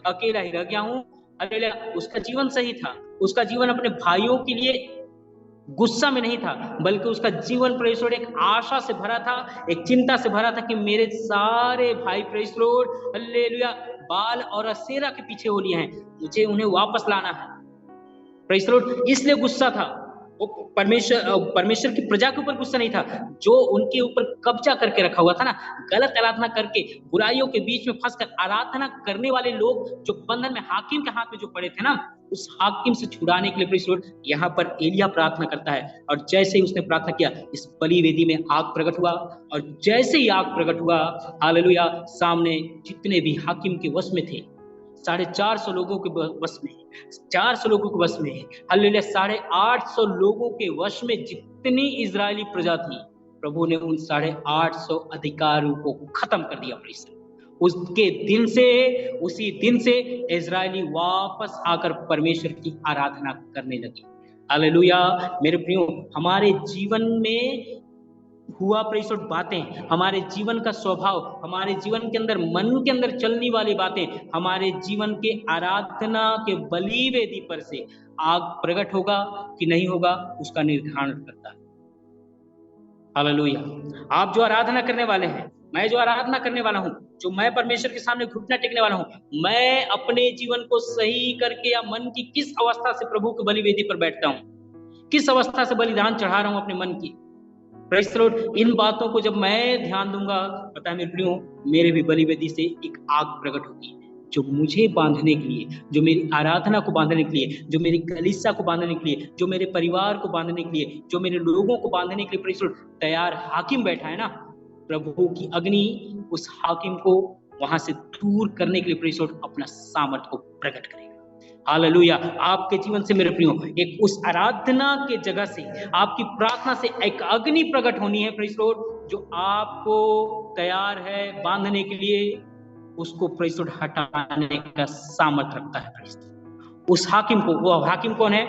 Speaker 1: अकेला ही रह गया हूँ। अकेला, उसका जीवन सही था, उसका जीवन अपने भाइयों के लिए गुस्सा में नहीं था, बल्कि उसका जीवन प्रेज़ द लॉर्ड एक आशा से भरा था, एक चिंता से भरा था कि मेरे सारे भाई प्रेज़ द लॉर्ड हालेलुया बाल और असेरा के पीछे हो लिए हैं, मुझे उन्हें वापस लाना है प्रेज़ द लॉर्ड। इसलिए गुस्सा था वो, परमेश्वर की प्रजा के ऊपर गुस्सा नहीं था, जो उनके ऊपर कब्जा करके रखा हुआ था ना, गलत आराधना करके बुराइयों के बीच में फंसकर आराधना करने वाले लोग जो बंधन में हाकिम के हाथ में जो पड़े थे ना, उस हाकिम से छुड़ाने के लिए प्रेज़ द लॉर्ड यहाँ पर एलिया प्रार्थना करता है। और जैसे ही उसने प्रार्थना किया, इस बलि वेदी में आग प्रकट हुआ, और जैसे ही आग प्रकट हुआ, हालेलुया, सामने जितने भी हाकिम के वश में थे, 450 लोगों के वश में, 400 लोगों के वश में, हालेलुया, 850 लोगों के वश में जितनी इजरायली प्रजा थी, प्रभु ने उन 850 अधिकारियों को खत्म कर दिया प्रेज़ द लॉर्ड। उसके दिन से, उसी दिन से इजरायली वापस आकर परमेश्वर की आराधना करने लगे। हालेलुया। मेरे प्रियो, हमारे जीवन में हुआ प्रेज़ द लॉर्ड बातें, हमारे जीवन का स्वभाव, हमारे जीवन के अंदर, मन के अंदर चलने वाली बातें, हमारे जीवन के आराधना के बलि वेदी पर से आग प्रकट होगा कि नहीं होगा, उसका निर्धारण करता है। हालेलुया। आप जो आराधना करने वाले हैं, मैं जो आराधना करने वाला हूं, जो मैं परमेश्वर के सामने घुटना टेकने वाला हूं, मैं अपने जीवन को सही करके या मन की किस अवस्था से प्रभु के बलि वेदी पर बैठता हूं, किस अवस्था से बलिदान चढ़ा रहा हूं अपने मन की, प्रेज़ द लॉर्ड, इन बातों को जब मैं ध्यान दूंगा, पता है मेरे प्रियो, मेरे भी बलि वेदी से एक आग प्रकट होगी, जो मुझे बांधने के लिए, जो मेरी आराधना को बांधने के लिए, जो मेरी कलीसिया को बांधने के लिए, जो मेरे परिवार को बांधने के लिए, जो मेरे लोगों को बांधने के लिए प्रेज़ द लॉर्ड तैयार हाकिम बैठा है ना, प्रभु की अग्नि उस हाकिम को वहां से दूर करने के लिए प्रेज़ द लॉर्ड अपना सामर्थ को प्रकट करेगा। हालेलुया। आपके जीवन से मेरे प्रियो, एक उस आराधना के जगह से, आपकी प्रार्थना से एक अग्नि प्रकट होनी है प्रेज़ द लॉर्ड, जो आपको तैयार है बांधने के लिए, उसको प्रेज़ द लॉर्ड हटाने का सामर्थ रखता है प्रेज़ द लॉर्ड। उस हाकिम को, वो हाकिम कौन है?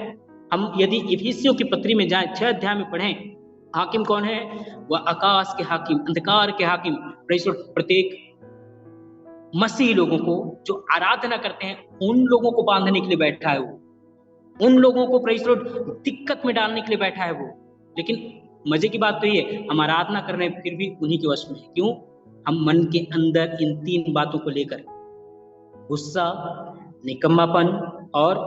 Speaker 1: हम यदि इफिसियों की पत्री में जाएं, 6 अध्याय में पढ़ें, हाकिम कौन है? वह आकाश के हाकिम, अंधकार के हाकिम प्रेज़ द लॉर्ड, प्रत्येक मसीही लोगों को जो आराधना करते हैं, उन लोगों को बांधने के लिए बैठा है वो, उन लोगों को प्रेज़ द लॉर्ड दिक्कत में डालने के लिए बैठा है वो। लेकिन मजे की बात तो ये है, हम आराधना कर रहे हैं फिर भी उन्हीं के वश में है। क्यों? हम मन के अंदर इन 3 बातों को लेकर, गुस्सा, निकम्मापन और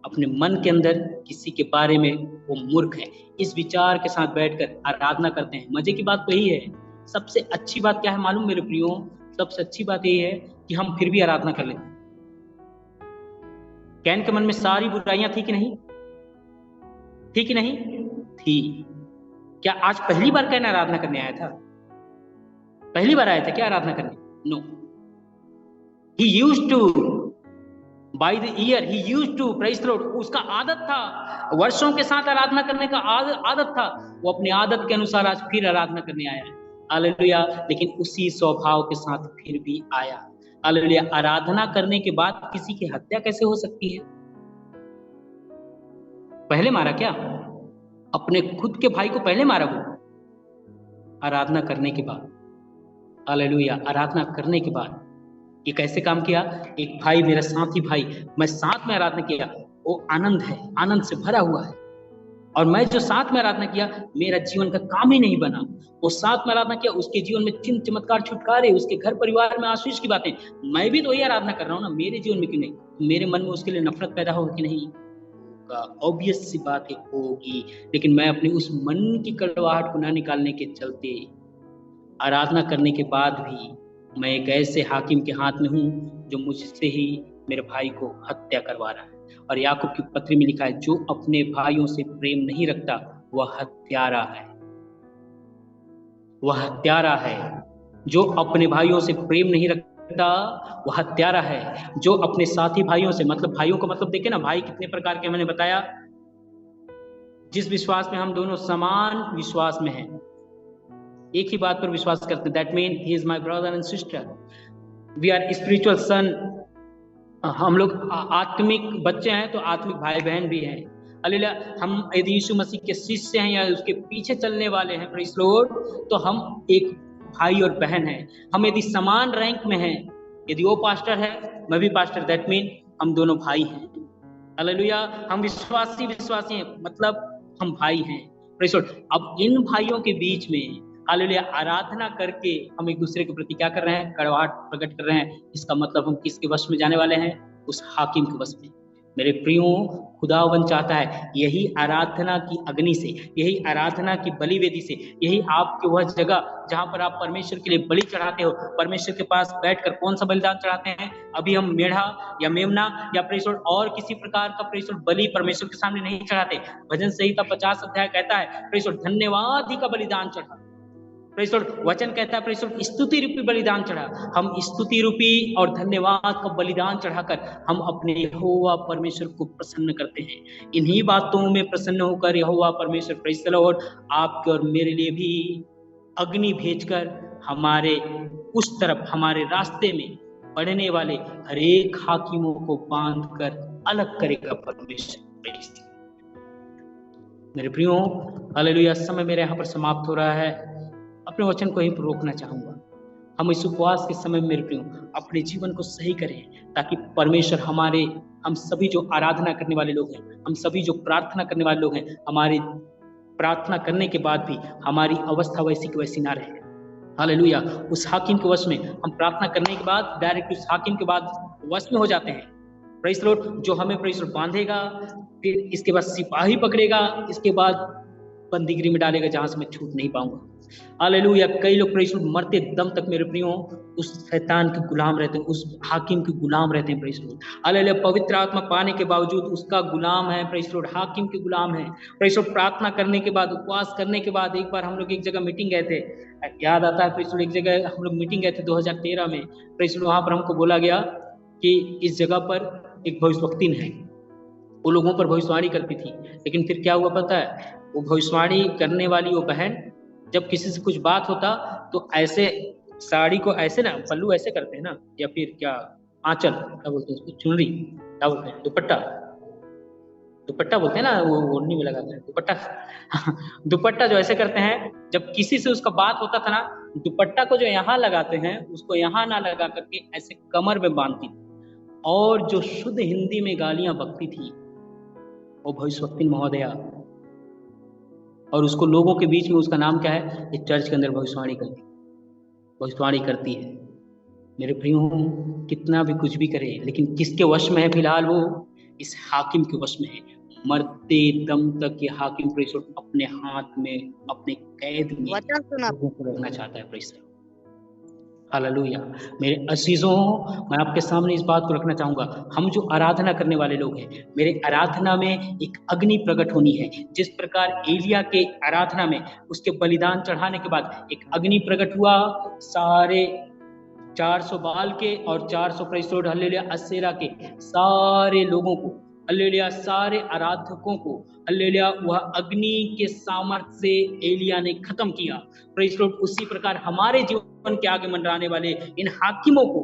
Speaker 1: अपने मन के अंदर किसी के बारे में वो मूर्ख है, इस विचार के साथ बैठकर आराधना करते हैं। मजे की बात तो यही है, सबसे अच्छी बात क्या है मालूम मेरे प्रियो? सबसे अच्छी बात यही है कि हम फिर भी आराधना कर लेते हैं। कैन के मन में सारी बुराइयां थी कि नहीं? थी कि नहीं थी? क्या आज पहली बार कैन आराधना करने आया था? पहली बार आया था क्या आराधना करने? No, he used to, by the year he used to, praise the lord, उसका आदत था, वर्षों के साथ आराधना करने का आदत था। वो अपनी आदत के अनुसार आज फिर आराधना करने आया है। हालेलुया। लेकिन उसी स्वभाव के साथ फिर भी आया। हालेलुया। आराधना करने के बाद किसी की हत्या कैसे हो सकती है? पहले मारा क्या? अपने खुद के भाई को पहले मारा वो। आराधना करने के बाद, हालेलुया, आराधना करने के बाद ये कैसे काम किया? एक भाई, मेरा साथी भाई, मैं साथ में आराधना किया, वो आनंद है, आनंद से भरा हुआ है। और मैं जो साथ में आराधना किया, मेरा जीवन का काम ही नहीं बना। वो साथ में आराधना किया, उसके जीवन में चिन्ह चमत्कार छुटकारे, उसके घर परिवार में आशीष की बातें। मैं भी तो वही आराधना कर रहा हूँ ना, मेरे जीवन में क्यों नहीं? मेरे मन में उसके लिए नफरत पैदा हो कि नहीं? ऑब्वियस सी बात है, होगी। लेकिन मैं अपनी उस मन की कड़वाहट को ना निकालने के चलते आराधना करने के बाद भी मैं एक ऐसे हाकिम के हाथ में हूँ जो मुझसे ही मेरे भाई को हत्या करवा रहा है। और याकूब की पत्री में लिखा है, जो अपने भाइयों से प्रेम नहीं रखता वह हत्यारा है। वह हत्यारा है। जो अपने भाइयों से प्रेम नहीं रखता वह हत्यारा है। जो अपने साथी भाइयों से, मतलब भाइयों का मतलब देखे ना, भाई कितने प्रकार के मैंने बताया। जिस विश्वास में हम दोनों समान विश्वास में हैं, एक ही बात पर विश्वास करते, that mean he is my brother and sister, we are spiritual son. हम लोग आत्मिक बच्चे हैं तो आत्मिक भाई बहन भी हैं। हालेलुया। हम यदि यीशु मसीह के शिष्य हैं या उसके पीछे चलने वाले हैं, प्रेज़ लॉर्ड, तो हम एक भाई और बहन हैं। हम यदि समान रैंक में हैं, यदि वो पास्टर है मैं भी पास्टर, दैट मीन हम दोनों भाई हैं। हालेलुया। हम विश्वासी हैं, मतलब हम भाई हैं, प्रेज़ लॉर्ड। अब इन भाइयों के बीच में हालेलुया आराधना करके हम एक दूसरे के प्रति क्या कर रहे हैं? कड़वाहट प्रकट कर रहे हैं। इसका मतलब हम किसके वश में जाने वाले हैं? उस हाकिम के वश में। मेरे प्रियो, खुदावन चाहता है यही आराधना की अग्नि से, यही आराधना की बलिवेदी से, यही आपके वह जगह जहां पर आप परमेश्वर के लिए बलि चढ़ाते हो, परमेश्वर के पास बैठकर कौन सा बलिदान चढ़ाते हैं? अभी हम मेढ़ा या मेमना या प्रेषण और किसी प्रकार का प्रेषण बलि परमेश्वर के सामने नहीं चढ़ाते। भजन संहिता 50 अध्याय कहता है प्रेषण धन्यवाद ही का बलिदान चढ़ा। प्रेषण वचन कहता है प्रेषण स्तुति रूपी बलिदान चढ़ा। हम स्तुति रूपी और धन्यवाद का बलिदान चढ़ाकर हम अपने यहोवा परमेश्वर को प्रसन्न करते हैं। इन्हीं बातों में प्रसन्न होकर यहोवा परमेश्वर प्रेज़ द लॉर्ड आपके और मेरे लिए भी अग्नि भेजकर हमारे उस तरफ, हमारे रास्ते में बढ़ने वाले हरेक हाकिमों को बांध कर अलग करेगा परमेश्वर। मेरे प्रियो, हालेलुया, समय मेरे यहाँ पर समाप्त हो रहा है। अपने वचन को ही रोकना चाहूंगा। हम इस उपवास के समय में मेरे प्रियो अपने जीवन को सही करें, ताकि परमेश्वर हम सभी जो आराधना करने वाले लोग हैं, हम सभी जो प्रार्थना करने वाले लोग हैं, हमारी प्रार्थना करने के बाद भी हमारी अवस्था वैसी की वैसी ना रहे। हालेलुया। उस हाकिम के वश में हम प्रार्थना करने के बाद डायरेक्ट उस हाकिम के बाद वश में हो जाते हैं। Praise the Lord. जो हमें प्रेज़ द लॉर्ड बांधेगा, फिर इसके बाद सिपाही पकड़ेगा, इसके बाद बंदीगिरी में डालेगा जहां से मैं छूट नहीं पाऊंगा। हालेलुया। कई लोग प्रेज़ द लॉर्ड मरते दम तक मेरे प्रियो उस शैतान के गुलाम रहते हैं, उस हाकिम के गुलाम रहते हैं। Praise the Lord. हालेलुया। पवित्र आत्मा पाने के बावजूद उसका गुलाम है। Praise the Lord. हाकिम के गुलाम है। Praise the Lord. प्रार्थना करने के बाद, उपवास करने के बाद, एक बार हम लोग एक जगह मीटिंग गए थे, याद आता है प्रेज़ द लॉर्ड, एक जगह हम लोग मीटिंग गए थे 2013 में। Praise the Lord. वहां पर हमको बोला गया कि इस जगह पर एक भविष्यवक्तिन है, वो लोगों पर भविष्यवाणी करती थी। लेकिन फिर क्या हुआ पता है? वो भविष्यवाणी करने वाली वो बहन, जब किसी से कुछ बात होता तो ऐसे साड़ी को ऐसे ना, पल्लू ऐसे करते हैं ना, या फिर क्या आंचल, क्या बोलते हैं उसको, चुनरी, क्या बोलते हैं, दुपट्टा बोलते हैं ना, वो ओढ़नी में लगाते हैं दुपट्टा। दुपट्टा जो ऐसे करते हैं, जब किसी से उसका बात होता था ना, दुपट्टा को जो यहाँ लगाते हैं उसको यहाँ ना लगा करके ऐसे कमर में बांधती थी, और जो शुद्ध हिंदी में गालियां बकती थी वो भविष्यवक्तिन महोदया। और उसको लोगों के बीच में उसका नाम क्या है? इस चर्च के अंदर भविष्यवाणी करती है। मेरे प्रियो, कितना भी कुछ भी करे, लेकिन किसके वश में है फिलहाल? वो इस हाकिम के वश में है। मरते दम तक ये हाकिम प्रेषण अपने हाथ में, अपने कैद में रखना चाहता है। प्रेषण। हालेलुया। मेरे अजीजों, मैं आपके सामने इस बात को रखना चाहूंगा, हम जो आराधना करने वाले लोग हैं, मेरे आराधना में एक अग्नि प्रकट होनी है। जिस प्रकार एलिया के आराधना में उसके बलिदान चढ़ाने के बाद एक अग्नि प्रकट हुआ, सारे 400 बाल के और 400 प्रेषण हालेलुया असेरा के सारे लोगों को, हालेलुया सारे आराधकों को, हालेलुया वह अग्नि के सामर्थ्य से एलिया ने खत्म किया। Praise the Lord. उसी प्रकार हमारे जीवन के आगे मंडराने वाले इन हाकिमों को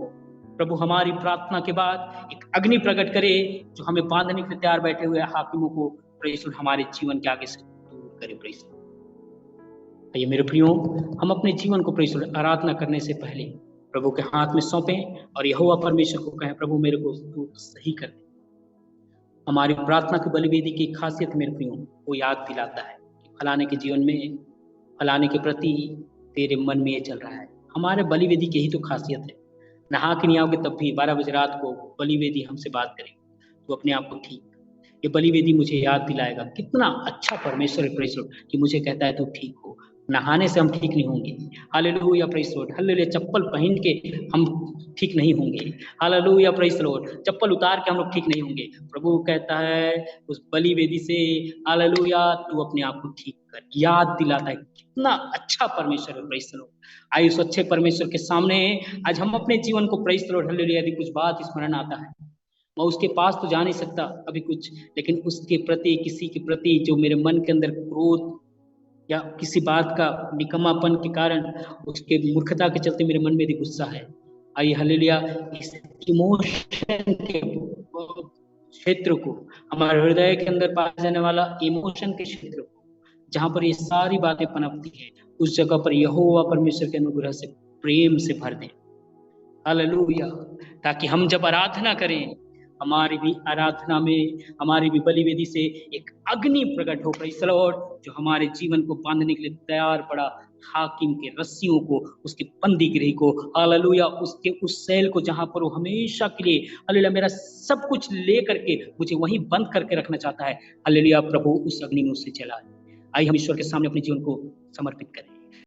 Speaker 1: प्रभु हमारी प्रार्थना के बाद एक अग्नि प्रकट करे, जो हमें बांधने के लिए तैयार बैठे हुए हाकिमों को प्रेज़ द लॉर्ड हमारे जीवन के आगे से दूर करे। Praise the Lord. आइए मेरे प्रियो, हम अपने जीवन को प्रेस आराधना करने से पहले प्रभु के हाथ में सौंपें और यहोवा परमेश्वर को कहें, प्रभु मेरे को तू सही कर दे। हमारी प्रार्थना की बलिवेदी की खासियत मेरे प्रियो वो याद दिलाता है कि फलाने के जीवन में फलाने के प्रति तेरे मन में ये चल रहा है। हमारे बलिवेदी की ही तो खासियत है। नहा के नहीं आओगे तब भी 12 बजे रात को बलिवेदी हमसे बात करेगी, तो अपने आप को ठीक, ये बलिवेदी मुझे याद दिलाएगा कितना अच्छा परमेश्वर है प्रेस लॉर्ड कि मुझे कहता है तू ठीक हो। नहाने से हम ठीक नहीं होंगे, हालेलुया प्रेस लॉर्ड, हालेलुया। चप्पल पहन के हम ठीक नहीं होंगे, हालेलुया प्रेस लॉर्ड। चप्पल उतार के हम लोग ठीक नहीं होंगे। प्रभु कहता है उस बलिवेदी से, हालेलुया, तू अपने आप को ठीक कर। याद दिलाता है कितना अच्छा परमेश्वर है प्रेस लॉर्ड। आइए उस अच्छे परमेश्वर के सामने आज हम अपने जीवन को प्रेस लॉर्ड, हालेलुया, यदि कुछ बात स्मरण आता है, मैं उसके पास तो जा नहीं सकता अभी कुछ, लेकिन उसके प्रति, किसी के प्रति जो मेरे मन के अंदर क्रोध या किसी बात का निकम्मापन के कारण, उसके मूर्खता के चलते मेरे मन में भी गुस्सा है, आइए हालेलुया इस इमोशन के क्षेत्र को, हमारे हृदय के अंदर पाया जाने वाला इमोशन के क्षेत्र को, जहां पर ये सारी बातें पनपती है, उस जगह पर यहोवा परमेश्वर के अनुग्रह से प्रेम से भर दें, हालेलुया। ताकि हम जब आराधना करें, हमारी भी आराधना में, हमारी भी बलिवेदी से एक अग्नि प्रकट हो, प्रेज़ द लॉर्ड, जो हमारे जीवन को बांधने के लिए तैयार पड़ा, हाकिम के रस्सियों को, उसके बंदी गृह को, हालेलुया, उसके उस सेल को जहां पर वो हमेशा के लिए, हालेलुया, मेरा सब कुछ ले करके मुझे वहीं बंद करके रखना चाहता है, हालेलुया, प्रभु उस अग्नि में उससे चला। आइए हम ईश्वर के सामने अपने जीवन को समर्पित करें।